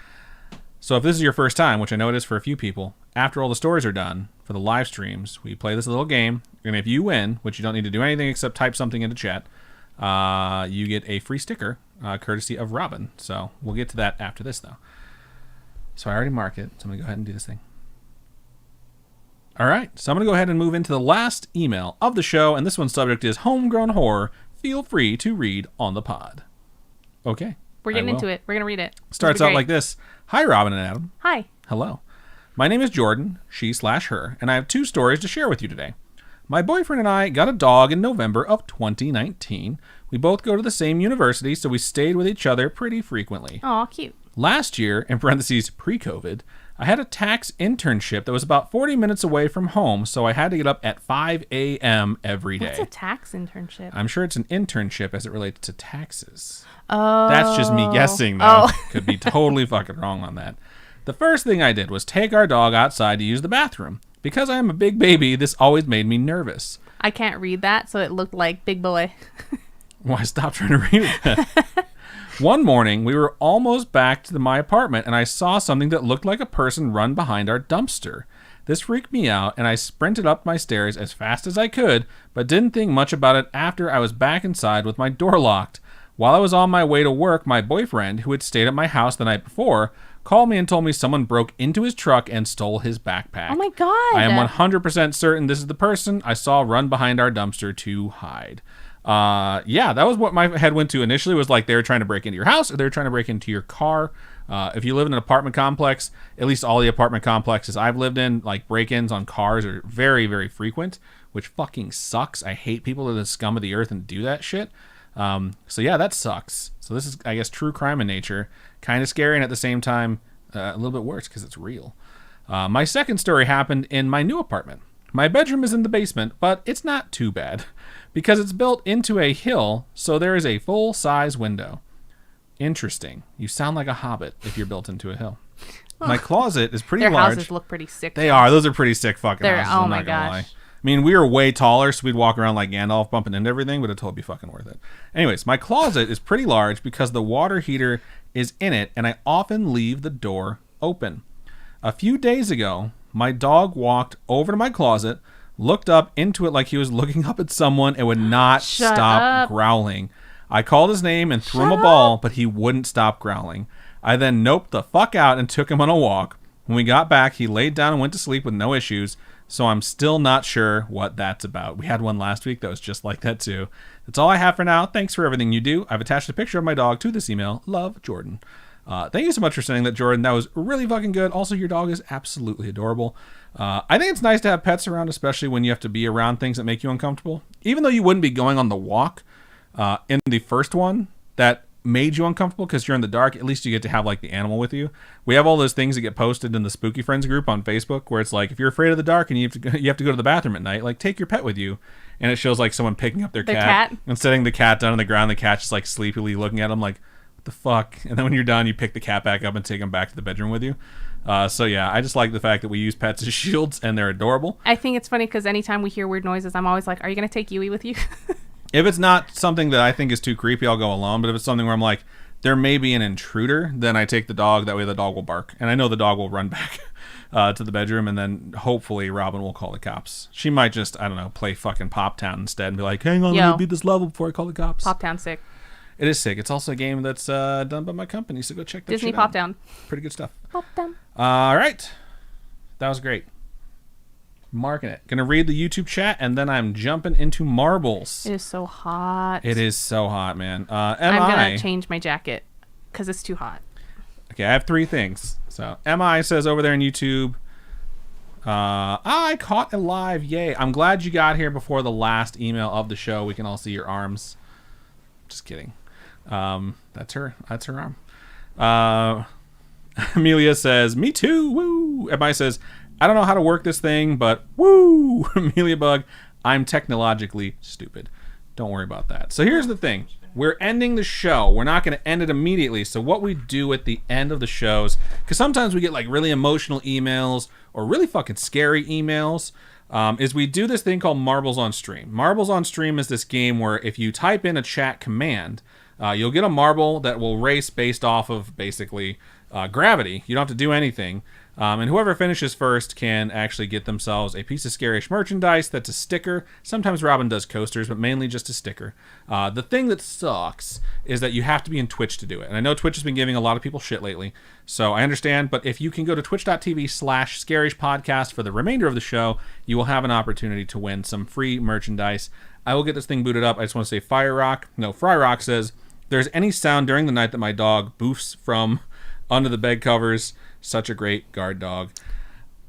So if this is your first time, which I know it is for a few people, after all the stories are done, for the live streams, we play this little game. And if you win, which you don't need to do anything except type something into chat, you get a free sticker, courtesy of Robin. So we'll get to that after this, though. So I already marked it, so I'm going to go ahead and do this thing. All right, so I'm going to go ahead and move into the last email of the show, and this one's subject is Homegrown Horror. Feel free to read on the pod. Okay, We're getting into it. We're going to read it. Starts out like this. Hi, Robin and Adam. Hi. Hello. My name is Jordan, she/her, and I have 2 stories to share with you today. My boyfriend and I got a dog in November of 2019. We both go to the same university, so we stayed with each other pretty frequently. Aw, cute. Last year, in parentheses pre-COVID, I had a tax internship that was about 40 minutes away from home, so I had to get up at 5 a.m. every day. What's a tax internship? I'm sure it's an internship as it relates to taxes. Oh. That's just me guessing, though. Could be totally fucking wrong on that. The first thing I did was take our dog outside to use the bathroom. Because I am a big baby, this always made me nervous. I can't read that, so it looked like big boy. Why stop trying to read it? One morning, we were almost back to my apartment, and I saw something that looked like a person run behind our dumpster. This freaked me out, and I sprinted up my stairs as fast as I could, but didn't think much about it after I was back inside with my door locked. While I was on my way to work, my boyfriend, who had stayed at my house the night before, called me and told me someone broke into his truck and stole his backpack. Oh my God. I am 100% certain this is the person I saw run behind our dumpster to hide. Yeah, that was what my head went to initially, was like they were trying to break into your house or they were trying to break into your car. If you live in an apartment complex, at least all the apartment complexes I've lived in, like break-ins on cars are very, very frequent, which fucking sucks. I hate people that are the scum of the earth and do that shit. So yeah, that sucks. So this is, I guess, true crime in nature. Kind of scary and at the same time a little bit worse because it's real. My second story happened in my new apartment. My bedroom is in the basement, but it's not too bad because it's built into a hill, so there is a full-size window. Interesting. You sound like a hobbit if you're built into a hill. My closet is pretty large. Their houses look pretty sick. They are. Those are pretty sick fucking houses. Oh I'm my not gonna lie. gosh. I mean, we were way taller, so we'd walk around like Gandalf bumping into everything, but it'd totally be fucking worth it. Anyways, my closet is pretty large because the water heater is in it, and I often leave the door open. A few days ago, my dog walked over to my closet, looked up into it like he was looking up at someone, and would not stop growling. I called his name and threw him a ball, but he wouldn't stop growling. I then noped the fuck out and took him on a walk. When we got back, he laid down and went to sleep with no issues. So I'm still not sure what that's about. We had one last week that was just like that too. That's all I have for now. Thanks for everything you do. I've attached a picture of my dog to this email. Love, Jordan. Thank you so much for sending that, Jordan. That was really fucking good. Also, your dog is absolutely adorable. I think it's nice to have pets around, especially when you have to be around things that make you uncomfortable. Even though you wouldn't be going on the walk in the first one that made you uncomfortable because you're in the dark, at least you get to have like the animal with you. We have all those things that get posted in the Spooky Friends group on Facebook where it's like, if you're afraid of the dark and you have to go to the bathroom at night, like take your pet with you. And it shows like someone picking up their cat and setting the cat down on the ground. The cat's just like sleepily looking at them like, what the fuck? And then when you're done, you pick the cat back up and take him back to the bedroom with you. So yeah, I just like the fact that we use pets as shields and they're adorable. I think it's funny because anytime we hear weird noises, I'm always like, are you going to take Yui with you? If it's not something that I think is too creepy, I'll go alone. But if it's something where I'm like, there may be an intruder, then I take the dog. That way the dog will bark. And I know the dog will run back to the bedroom. And then hopefully Robin will call the cops. She might just, I don't know, play fucking Pop Town instead and be like, hang on, let me beat this level before I call the cops. Pop Town's sick. It is sick. It's also a game that's done by my company. So go check that Disney shit Pop out. Town. Pretty good stuff. Pop Town. All right. That was great. Marking it. Gonna read the YouTube chat and then I'm jumping into marbles. It is so hot. It is so hot, man. I'm gonna change my jacket because it's too hot. Okay, I have 3 things. So MI says over there on YouTube, I caught a live. Yay. I'm glad you got here before the last email of the show. We can all see your arms. Just kidding. That's her arm. Amelia says, me too. Woo. MI says, I don't know how to work this thing, but woo, Amelia Bug, I'm technologically stupid. Don't worry about that. So here's the thing. We're ending the show. We're not going to end it immediately. So what we do at the end of the shows, because sometimes we get like really emotional emails or really fucking scary emails, is we do this thing called Marbles on Stream. Marbles on Stream is this game where if you type in a chat command, you'll get a marble that will race based off of basically gravity. You don't have to do anything. And whoever finishes first can actually get themselves a piece of Scaryish merchandise that's a sticker. Sometimes Robin does coasters, but mainly just a sticker. The thing that sucks is that you have to be in Twitch to do it. And I know Twitch has been giving a lot of people shit lately, so I understand. But if you can go to twitch.tv/Scaryish Podcast for the remainder of the show, you will have an opportunity to win some free merchandise. I will get this thing booted up. I just want to say Fry Rock says, there's any sound during the night that my dog boofs from under the bed covers, such a great guard dog.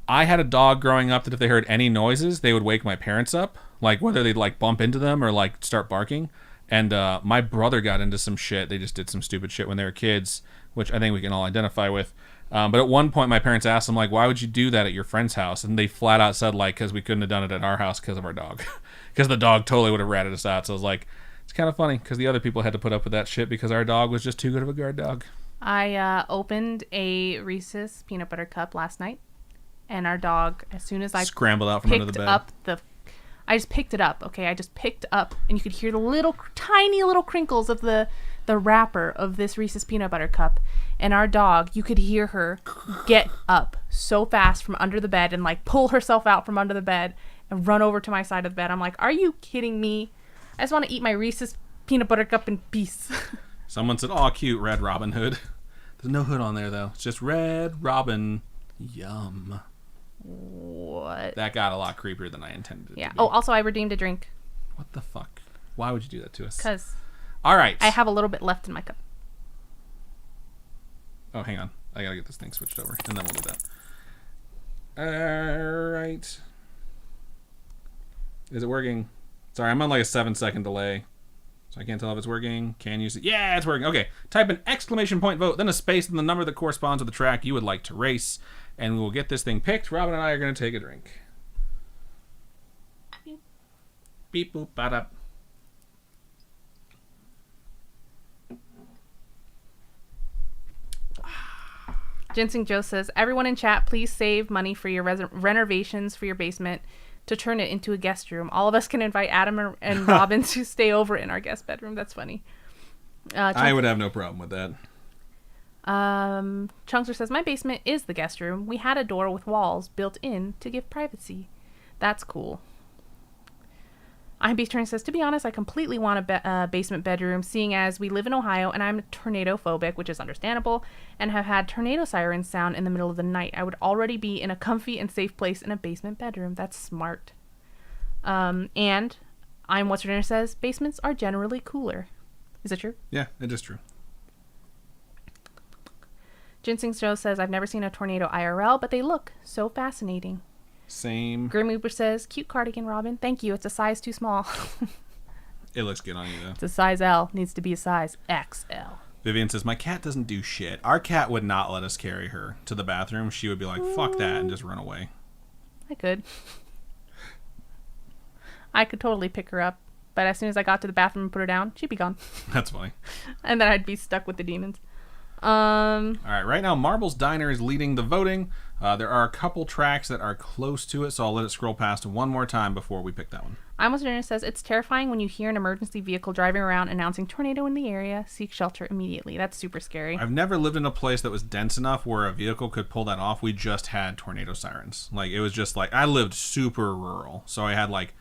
I had a dog growing up that if they heard any noises, they would wake my parents up, like whether they'd like bump into them or like start barking. And my brother got into some shit. They just did some stupid shit when they were kids, which I think we can all identify with. But at one point, my parents asked them, like, why would you do that at your friend's house? And they flat out said, like, because we couldn't have done it at our house because of our dog. Because the dog totally would have ratted us out. So I was like, it's kind of funny because the other people had to put up with that shit because our dog was just too good of a guard dog. I opened a Reese's peanut butter cup last night, and our dog, as soon as I scrambled out from under the bed. I just picked it up, okay? I just picked up, and you could hear the tiny little crinkles of the wrapper of this Reese's peanut butter cup. And our dog, you could hear her get up so fast from under the bed and like pull herself out from under the bed and run over to my side of the bed. I'm like, are you kidding me? I just want to eat my Reese's peanut butter cup in peace. Someone said, oh, cute, Red Robin Hood. There's no hood on there, though. It's just Red Robin. Yum. What? That got a lot creepier than I intended it to be. Oh, also, I redeemed a drink. What the fuck? Why would you do that to us? Because all right. I have a little bit left in my cup. Oh, hang on. I gotta get this thing switched over, and then we'll do that. Alright. Is it working? Sorry, I'm on like a 7-second delay, so I can't tell if it's working. Can you see? Yeah, it's working. Okay. Type an exclamation point vote, then a space, and the number that corresponds with the track you would like to race, and we will get this thing picked. Robin and I are going to take a drink. Beep. Beep, boop, ba-da. Ginseng Joe says, everyone in chat, please save money for your renovations for your basement to turn it into a guest room. All of us can invite Adam and Robin to stay over in our guest bedroom. That's funny. I would have no problem with that. Chunkster says, my basement is the guest room. We had a door with walls built in to give privacy. That's cool. I'm Beach Turner says, to be honest, I completely want a basement bedroom, seeing as we live in Ohio and I'm tornado phobic, which is understandable, and have had tornado sirens sound in the middle of the night. I would already be in a comfy and safe place in a basement bedroom. That's smart. And I'm What's Your Dinner says, basements are generally cooler. Is it true? Yeah, it is true. Ginseng Joe says, I've never seen a tornado IRL, but they look so fascinating. Same. Grim Uber says, cute cardigan, Robin. Thank you. It's a size too small. It looks good on you, though. It's a size L. Needs to be a size XL. Vivian says, my cat doesn't do shit. Our cat would not let us carry her to the bathroom. She would be like, fuck that, and just run away. I could. I could totally pick her up. But as soon as I got to the bathroom and put her down, she'd be gone. That's funny. And then I'd be stuck with the demons. All right, right now Marble's Diner is leading the voting. There are a couple tracks that are close to it, so I'll let it scroll past one more time before we pick that one. Almost Dinner says, it's terrifying when you hear an emergency vehicle driving around announcing tornado in the area. Seek shelter immediately. That's super scary. I've never lived in a place that was dense enough where a vehicle could pull that off. We just had tornado sirens. Like, it was just like, I lived super rural, so I had like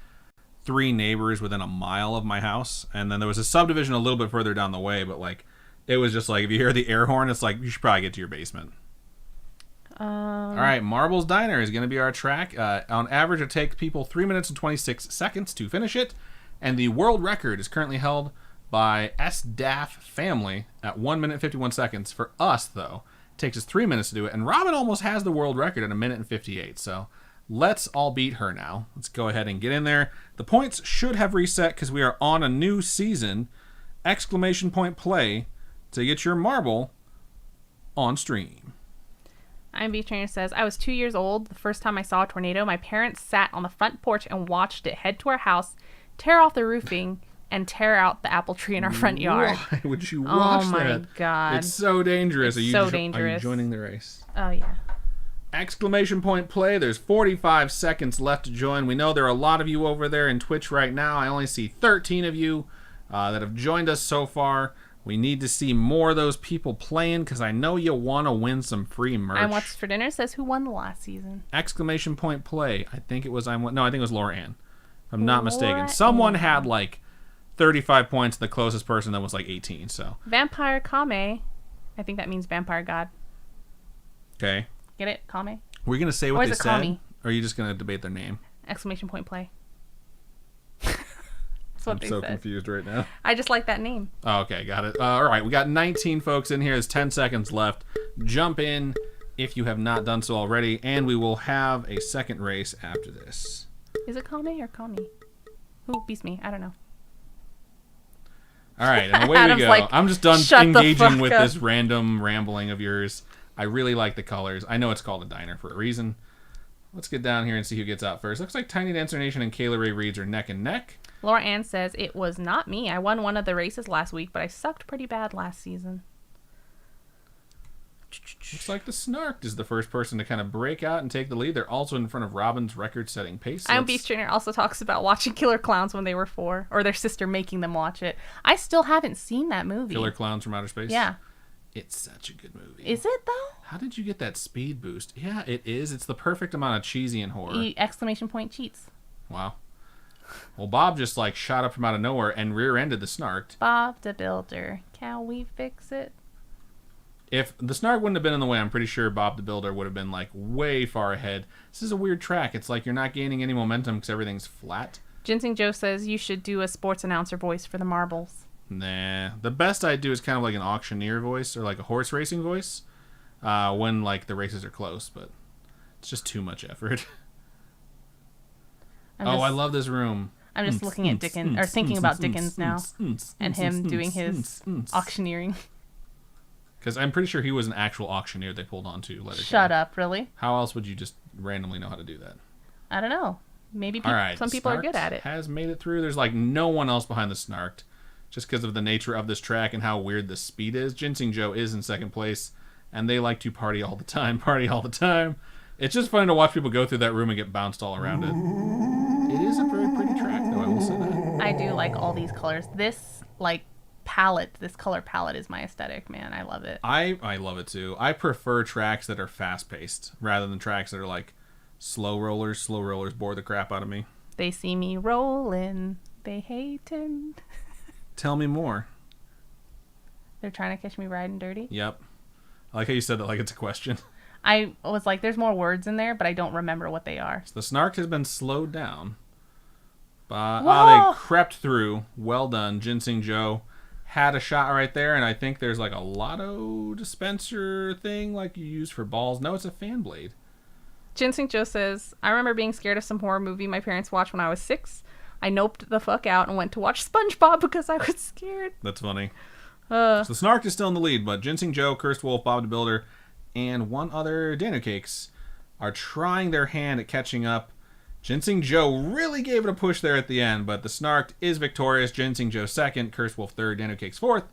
3 neighbors within a mile of my house, and then there was a subdivision a little bit further down the way, but like, it was just like, if you hear the air horn, it's like, you should probably get to your basement. All right, Marble's Diner is going to be our track. On average, it takes people 3 minutes and 26 seconds to finish it, and the world record is currently held by SDAF Family at 1 minute 51 seconds. For us, though, it takes us 3 minutes to do it, and Robin almost has the world record at 1 minute and 58, so let's all beat her now. Let's go ahead and get in there. The points should have reset because we are on a new season. Exclamation point play to get your marble on stream. I'm Beach Trainer says, I was 2 years old the first time I saw a tornado. My parents sat on the front porch and watched it head to our house, tear off the roofing, and tear out the apple tree in our front yard. Why would you watch that? Oh my god. It's so dangerous. It's dangerous. Are you joining the race? Oh yeah. Exclamation point play. There's 45 seconds left to join. We know there are a lot of you over there in Twitch right now. I only see 13 of you that have joined us so far. We need to see more of those people playing because I know you want to win some free merch. And What's for Dinner says, who won the last season? Exclamation point play. I think it was I think it was Laura Ann. If I'm not mistaken. Someone had like 35 points. The closest person that was like 18. So Vampire Kame. I think that means vampire god. Okay. Get it? Kame? We're going to say what they said? Kami? Or are you just going to debate their name? Exclamation point play. That's what I'm they so said. confused right now. I just like that name. Oh, okay, got it. All right, we got 19 folks in here. There's 10 seconds left. Jump in if you have not done so already, and we will have a second race after this. Is it Kame or Kami? Who beats me? I don't know. All right, and away we Adam's go. like, I'm just done "Shut the engaging fuck with up." this random rambling of yours. I really like the colors. I know it's called a diner for a reason. Let's get down here and see who gets out first. Looks like Tiny Dancer Nation and Kayla Ray Reeds are neck and neck. Laura Ann says, it was not me. I won one of the races last week, but I sucked pretty bad last season. Looks like the Snark is the first person to kind of break out and take the lead. They're also in front of Robin's record-setting pace. Iron Beef Trainer also talks about watching Killer Clowns when they were 4, or their sister making them watch it. I still haven't seen that movie. Killer Clowns from Outer Space? Yeah. It's such a good movie. Is it, though? How did you get that speed boost? Yeah, it is. It's the perfect amount of cheesy and horror. Exclamation point cheats. Wow. Well, Bob just like shot up from out of nowhere and rear-ended the Snark. Bob the Builder. Can we fix it? If the Snark wouldn't have been in the way, I'm pretty sure Bob the Builder would have been like way far ahead. This is a weird track. It's like you're not gaining any momentum because everything's flat. Ginseng Joe says you should do a sports announcer voice for the marbles. Nah. The best I do is kind of like an auctioneer voice or like a horse racing voice when like the races are close, but it's just too much effort. I love this room. I'm just looking at Dickens, or thinking about Dickens now, and him doing his auctioneering. Because I'm pretty sure he was an actual auctioneer they pulled onto later. Shut up, really? How else would you just randomly know how to do that? I don't know. Maybe some people are good at it. Has made it through. There's like no one else behind the Snarked, just because of the nature of this track and how weird the speed is. Ginseng Joe is in second place, and they like to party all the time. Party all the time. It's just fun to watch people go through that room and get bounced all around it. It is a very pretty track, though, I will say that. I do like all these colors. This, this color palette is my aesthetic, man. I love it. I love it, too. I prefer tracks that are fast-paced, rather than tracks that are, like, slow rollers. Slow rollers bore the crap out of me. They see me rolling. They hating. Tell me more. They're trying to catch me riding dirty? Yep. I like how you said that like it's a question. I was like, there's more words in there, but I don't remember what they are. So the Snark has been slowed down. But they crept through. Well done. Ginseng Joe had a shot right there, and I think there's like a lotto dispenser thing like you use for balls. No, it's a fan blade. Ginseng Joe says, I remember being scared of some horror movie my parents watched when I was 6. I noped the fuck out and went to watch SpongeBob because I was scared. That's funny. So the Snark is still in the lead, but Ginseng Joe, Cursed Wolf, Bob the Builder, and one other Dano Cakes are trying their hand at catching up. Ginseng Joe really gave it a push there at the end, but the Snark is victorious. Ginseng Joe second, Cursed Wolf third, Dano Cakes fourth,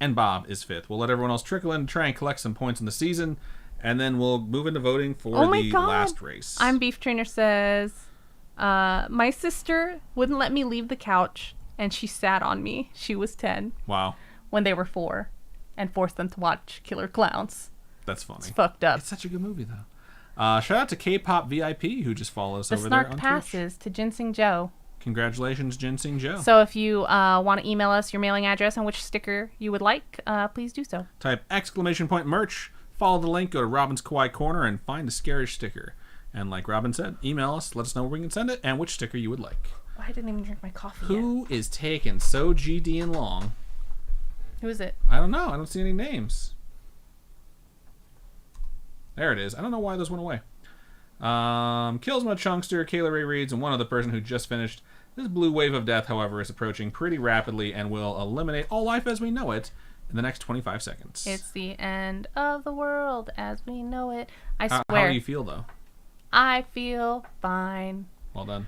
and Bob is fifth. We'll let everyone else trickle in and try and collect some points in the season, and then we'll move into voting for the last race. I'm Beef Trainer says, my sister wouldn't let me leave the couch, and she sat on me. She was 10. Wow. When they were 4, and forced them to watch Killer Clowns. That's funny. It's fucked up. It's such a good movie, though. Shout out to K-Pop VIP, who just follows over there on Twitch. The Snark passes to Ginseng Joe. Congratulations, Ginseng Joe. So if you want to email us your mailing address and which sticker you would like, please do so. Type !merch, follow the link, go to Robin's Kawaii Corner, and find a Scaryish sticker. And like Robin said, email us, let us know where we can send it, and which sticker you would like. Oh, I didn't even drink my coffee yet. Who is taking so GD and long? Who is it? I don't know. I don't see any names. There it is. I don't know why those went away. Killsma, Chunkster, Kayla Ray Reeds, and one other person who just finished. This blue wave of death, however, is approaching pretty rapidly and will eliminate all life as we know it in the next 25 seconds. It's the end of the world as we know it. I swear. How do you feel, though? I feel fine. Well done.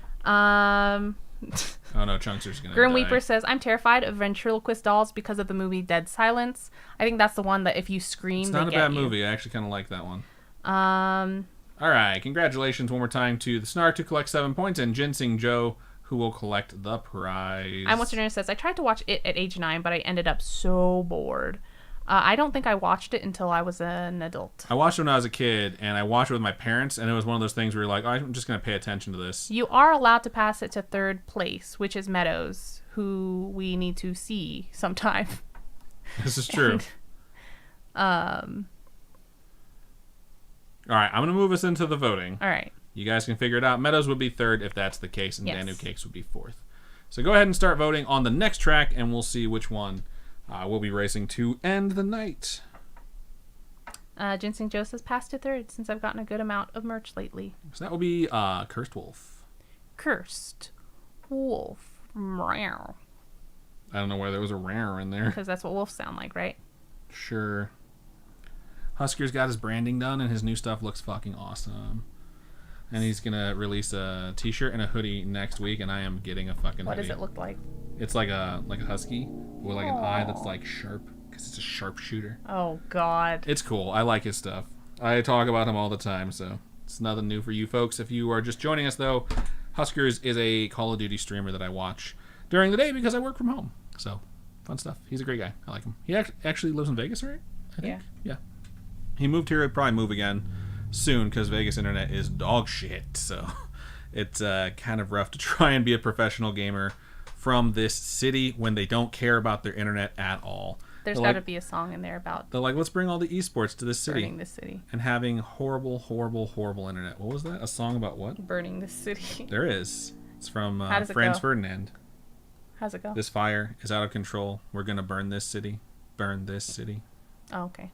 Oh no, Chunkster's gonna Grim die. Weeper says, I'm terrified of ventriloquist dolls because of the movie Dead Silence. I think that's the one that if you scream, it's they not a get bad you. movie. I actually kind of like that one. All right, congratulations one more time to the Snark, who collects 7 points, and Ginseng Joe, who will collect the prize. I'm What's Your Name says, I tried to watch it at age 9, but I ended up so bored. I don't think I watched it until I was an adult. I watched it when I was a kid, and I watched it with my parents, and it was one of those things where you're like, oh, I'm just going to pay attention to this. You are allowed to pass it to third place, which is Meadows, who we need to see sometime. This is true. And, all right, I'm going to move us into the voting. All right. You guys can figure it out. Meadows would be third if that's the case, and Yes. Danu Cakes would be fourth. So go ahead and start voting on the next track, and we'll see which one we'll be racing to end the night. Ginseng Joe says pass to third since I've gotten a good amount of merch lately. So that will be Cursed Wolf. Cursed Wolf. Meow. I don't know why there was a rare in there. Because that's what wolves sound like, right? Sure. Husker's got his branding done, and his new stuff looks fucking awesome. And he's going to release a t-shirt and a hoodie next week, and I am getting a fucking What hoodie. does it look like? It's like a husky with like an eye that's like sharp, because it's a sharpshooter. Oh, God. It's cool. I like his stuff. I talk about him all the time, so it's nothing new for you folks. If you are just joining us, though, Huskers is a Call of Duty streamer that I watch during the day because I work from home. So, fun stuff. He's a great guy. I like him. He actually lives in Vegas, right? I think. Yeah. He moved here. He'll probably move again soon because Vegas internet is dog shit. So, it's kind of rough to try and be a professional gamer from this city when they don't care about their internet at all. There's got to be a song in there about... They're like, let's bring all the esports to this city. Burning this city. And having horrible, horrible, horrible internet. What was that? A song about what? Burning this city. There is. It's from How Franz go? Ferdinand. How's it go? This fire is out of control. We're going to burn this city. Burn this city. Oh, okay.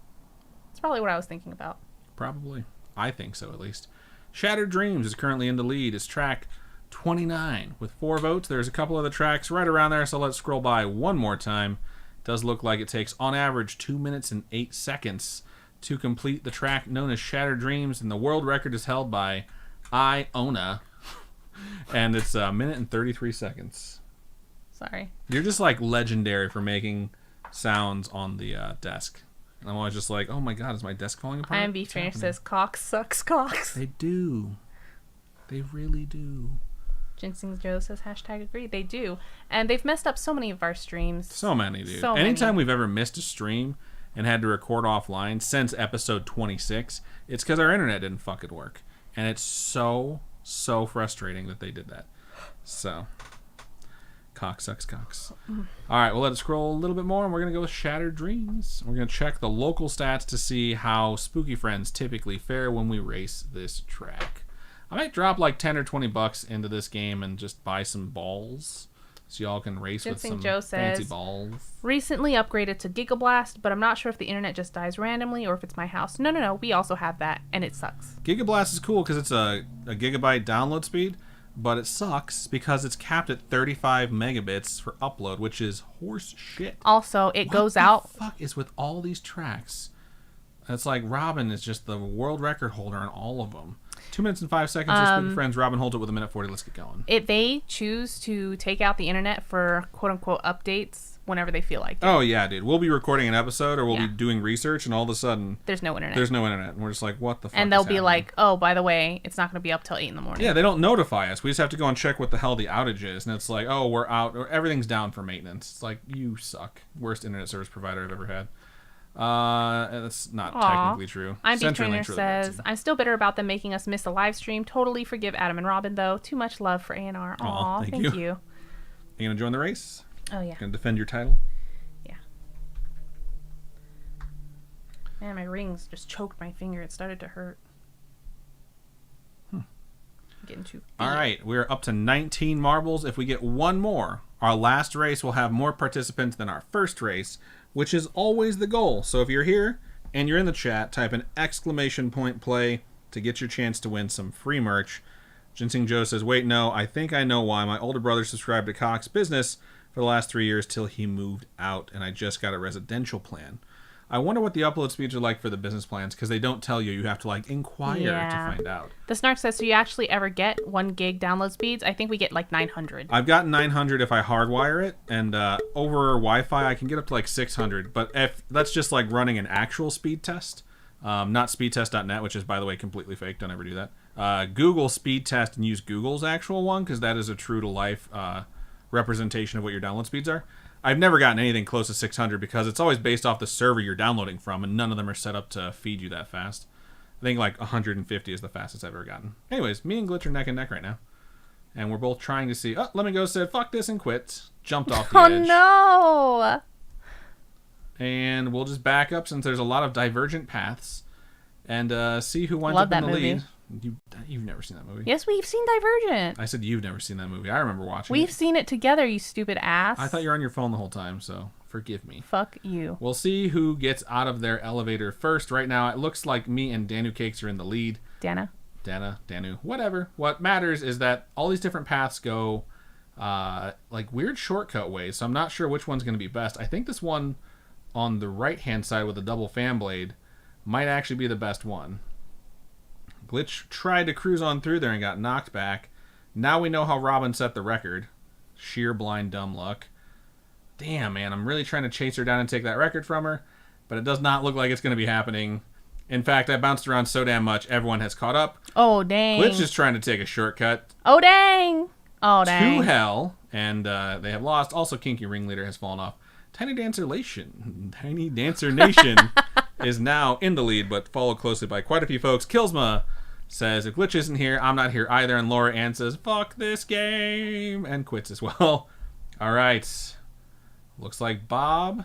That's probably what I was thinking about. Probably. I think so, at least. Shattered Dreams is currently in the lead. It's track 29 with 4 votes. There's a couple other tracks right around there, so let's scroll by one more time. It does look like it takes, on average, 2 minutes and 8 seconds to complete the track known as Shattered Dreams, and the world record is held by Iona, and it's a minute and 33 seconds. Sorry. You're just like legendary for making sounds on the desk. And I'm always just like, oh my god, is my desk falling apart? IMB Trainer says, Cox sucks cocks. They do. They really do. Ginseng Joe says, hashtag agree. They do. And they've messed up so many of our streams. So many, dude. So Anytime many. we've ever missed a stream and had to record offline since episode 26, it's because our internet didn't fucking work. And it's so frustrating that they did that. So, cock sucks cocks. All right, well, let's scroll a little bit more, and we're going to go with Shattered Dreams. We're going to check the local stats to see how Spooky Friends typically fare when we race this track. I might drop like 10 or 20 bucks into this game and just buy some balls so y'all can race Ginseng with some Joe says, fancy balls. Recently upgraded to Gigablast, but I'm not sure if the internet just dies randomly or if it's my house. No. We also have that, and it sucks. Gigablast is cool because it's a gigabyte download speed, but it sucks because it's capped at 35 megabits for upload, which is horse shit. Also, it goes out. What the fuck is with all these tracks? It's like Robin is just the world record holder on all of them. 2 minutes and 5 seconds for Spooky Friends. Robin holds it with 1:40. Let's get going. If they choose to take out the internet for quote-unquote updates whenever they feel like it. Oh, yeah, dude. We'll be recording an episode or we'll be doing research, and all of a sudden... There's no internet. And we're just like, what the fuck And they'll is be happening? like, oh, by the way, it's not going to be up till 8 in the morning. Yeah, they don't notify us. We just have to go and check what the hell the outage is. And it's like, oh, we're out, or everything's down for maintenance. It's like, you suck. Worst internet service provider I've ever had. That's not technically true. IMB Trainer says, I'm still bitter about them making us miss a live stream. Totally forgive Adam and Robin, though. Too much love for A&R. Aw, thank you. You gonna join the race? Oh, yeah. Gonna defend your title? Yeah. Man, my rings just choked my finger. It started to hurt. Getting too big. All right, we're up to 19 marbles. If we get one more, our last race will have more participants than our first race, which is always the goal. So if you're here and you're in the chat, type an ! play to get your chance to win some free merch. Ginseng Joe says, wait, no, I think I know why. My older brother subscribed to Cox Business for the last 3 years till he moved out, and I just got a residential plan. I wonder what the upload speeds are like for the business plans, because they don't tell you. You have to like inquire to find out. The Snark says, so you actually ever get 1 gig download speeds? I think we get like 900. I've got 900 if I hardwire it, and over Wi-Fi I can get up to like 600. But if that's just like running an actual speed test, not speedtest.net, which is, by the way, completely fake. Don't ever do that. Google speed test and use Google's actual one, because that is a true-to-life representation of what your download speeds are. I've never gotten anything close to 600 because it's always based off the server you're downloading from, and none of them are set up to feed you that fast. I think like 150 is the fastest I've ever gotten. Anyways, me and Glitch are neck and neck right now. And we're both trying to see... Oh, Let Me Go said, fuck this, and quit. Jumped off the edge. Oh, no! And we'll just back up since there's a lot of divergent paths. And see who winds up in the lead. You've never seen that movie. Yes, we've seen Divergent. I said you've never seen that movie. I remember watching We've it. seen it together, you stupid ass. I thought you were on your phone the whole time, so forgive me. Fuck you. We'll see who gets out of their elevator first. Right now, it looks like me and Danu Cakes are in the lead. Danu, whatever. What matters is that all these different paths go like weird shortcut ways, so I'm not sure which one's going to be best. I think this one on the right-hand side with the double fan blade might actually be the best one. Glitch tried to cruise on through there and got knocked back. Now we know how Robin set the record. Sheer blind dumb luck. Damn, man, I'm really trying to chase her down and take that record from her, but it does not look like it's going to be happening. In fact, I bounced around so damn much, everyone has caught up. Oh, dang. Glitch is trying to take a shortcut. Oh, dang. To hell, and they have lost. Also, Kinky Ringleader has fallen off. Tiny Dancer Nation is now in the lead, but followed closely by quite a few folks. Kilsma says, if Glitch isn't here, I'm not here either. And Laura Ann says, fuck this game, and quits as well. All right. Looks like Bob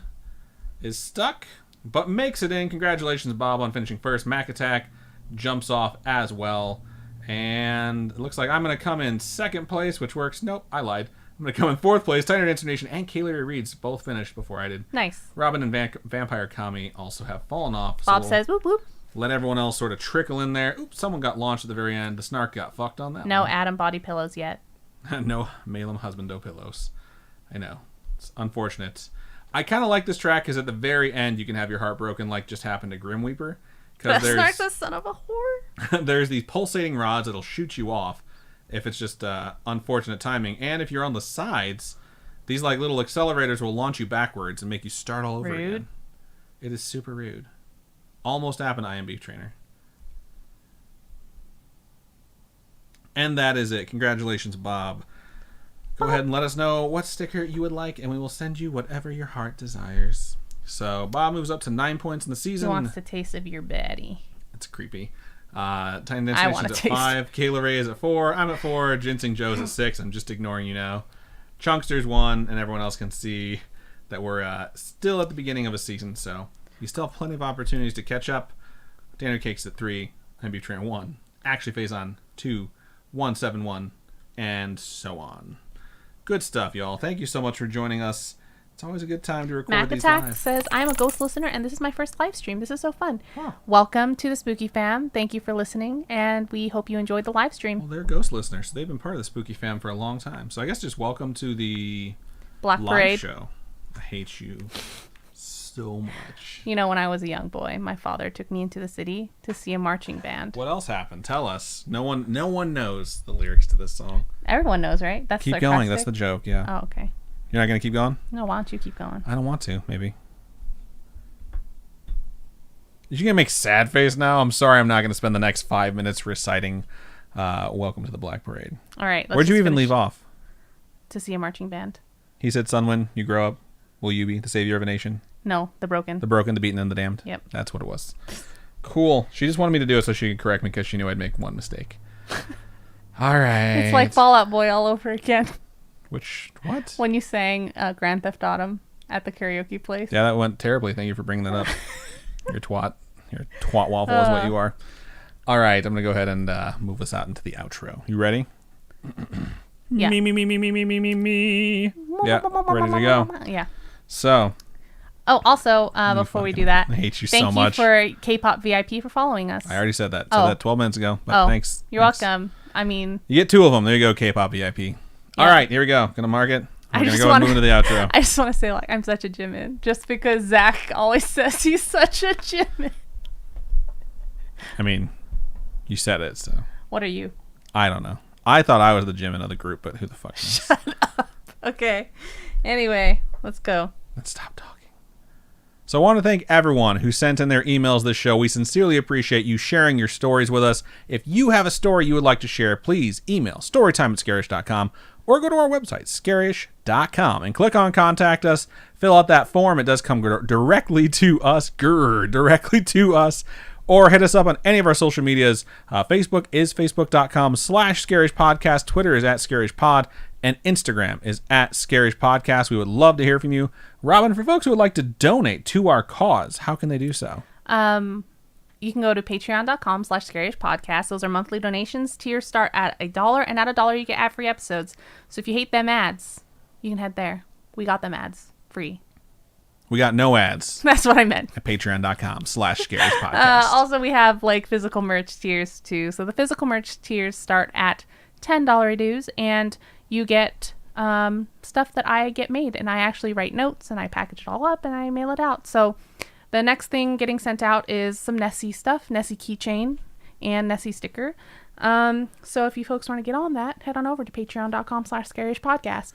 is stuck, but makes it in. Congratulations, Bob, on finishing first. Mac Attack jumps off as well. And it looks like I'm going to come in second place, which works. Nope, I lied. I'm going to come in fourth place. Tiny Dancer Nation and Kaylee Reeds both finished before I did. Nice. Robin and Vampire Kami also have fallen off. Bob says, whoop, whoop. Let everyone else sort of trickle in there. Oops, someone got launched at the very end. The Snark got fucked on that No one. Adam body pillows yet. No Malum Husbando pillows. I know. It's unfortunate. I kind of like this track because at the very end you can have your heart broken like just happened to Grimweeper. That Snark's a son of a whore. There's these pulsating rods that'll shoot you off if it's just unfortunate timing. And if you're on the sides, these like little accelerators will launch you backwards and make you start all over again. It is super rude. Almost happened to IMB Trainer. And that is it. Congratulations, Bob. Go ahead and let us know what sticker you would like, and we will send you whatever your heart desires. So Bob moves up to 9 points in the season. He wants the taste of your baddie. It's creepy. Tiny Dancer Nation's at 5. Kayla Ray is at 4. I'm at 4. Ginseng Joe's at 6. I'm just ignoring you now. Chunkster's 1, and everyone else can see that we're still at the beginning of a season, so you still have plenty of opportunities to catch up. Daniel Cake's at 3. IMB Trainer 1. Actually Phase on 2. 171. And so on. Good stuff, y'all. Thank you so much for joining us. It's always a good time to record these live. Mac Attack says, I'm a ghost listener, and this is my first live stream. This is so fun. Huh. Welcome to the Spooky Fam. Thank you for listening, and we hope you enjoyed the live stream. Well, they're ghost listeners. So they've been part of the Spooky Fam for a long time. So I guess just welcome to the Black live Parade show. I hate you so much. You know, when I was a young boy, my father took me into the city to see a marching band. What else happened? Tell us. No one knows the lyrics to this song. Everyone knows, right? That's keep sarcastic. going. That's the joke, yeah. Oh, okay. You're not going to keep going? No, why don't you keep going? I don't want to, maybe. Is you going to make sad face now? I'm sorry I'm not going to spend the next 5 minutes reciting Welcome to the Black Parade. All right. Where'd you even leave off? To see a marching band. He said, son, when you grow up, will you be the savior of a nation? No, the broken. The broken, the beaten, and the damned? Yep. That's what it was. Cool. She just wanted me to do it so she could correct me because she knew I'd make one mistake. All right. It's like Fall Out Boy all over again. What? When you sang Grand Theft Autumn at the karaoke place. Yeah, that went terribly. Thank you for bringing that up. Your twat waffle is what you are. All right, I'm going to go ahead and move us out into the outro. You ready? Yeah. Me. Yeah, ready to go. Yeah. So. Oh, also, before we do that, I hate you so much. Thank you for K-Pop VIP for following us. I already said that. Said that 12 minutes ago. But thanks. You're welcome. I mean, you get 2 of them. There you go, K-Pop VIP. Yeah. All right, here we go. Gonna mark it. We're gonna go and move into the outro. I just want to say, like, I'm such a Jimin, just because Zach always says he's such a Jimin. I mean, you said it, so. What are you? I don't know. I thought I was the Jimin of the group, but who the fuck knows? Shut up. Okay. Anyway, let's go. Let's stop talking. So I want to thank everyone who sent in their emails this show. We sincerely appreciate you sharing your stories with us. If you have a story you would like to share, please email storytime@scaryish.com or go to our website, scaryish.com, and click on Contact Us. Fill out that form. It does come directly to us. Or hit us up on any of our social medias. Facebook is facebook.com/Scaryish Podcast. Twitter is @ScarishPod. And Instagram is @Scaryish Podcast. We would love to hear from you. Robin, for folks who would like to donate to our cause, how can they do so? you can go to patreon.com/Scaryish Podcast. Those are monthly donations. Tiers start at $1, and at $1 you get ad-free episodes. So if you hate them ads, you can head there. We got them ads free. We got no ads. That's what I meant. At patreon.com/Scaryish Podcast. Also, we have like physical merch tiers too. So the physical merch tiers start at $10 dues, and you get stuff that I get made, and I actually write notes and I package it all up and I mail it out. So the next thing getting sent out is some Nessie stuff, Nessie keychain and Nessie sticker. So if you folks want to get on that, head on over to patreon.com/Scaryish Podcast.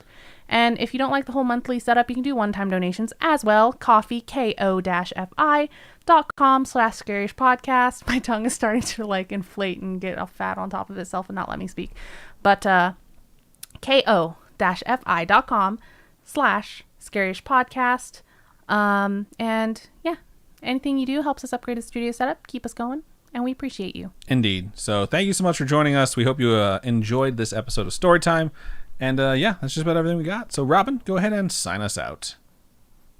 And if you don't like the whole monthly setup, you can do one-time donations as well. Coffee, ko-fi.com/Scaryish Podcast. My tongue is starting to like inflate and get all fat on top of itself and not let me speak. But ko-fi.com/Scaryish Podcast. And yeah, anything you do helps us upgrade the studio setup, keep us going, and we appreciate you. Indeed. So thank you so much for joining us. We hope you enjoyed this episode of Storytime. And yeah, that's just about everything we got. So Robin, go ahead and sign us out.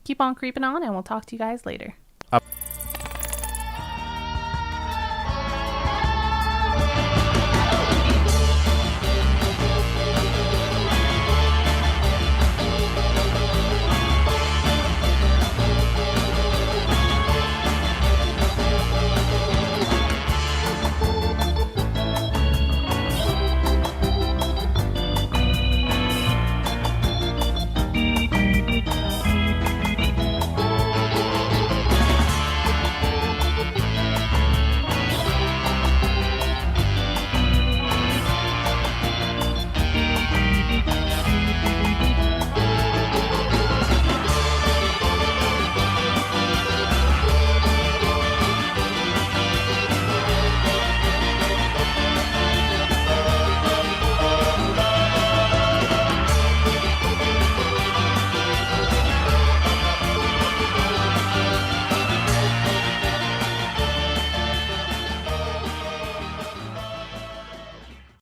Keep on creeping on, and we'll talk to you guys later. Up.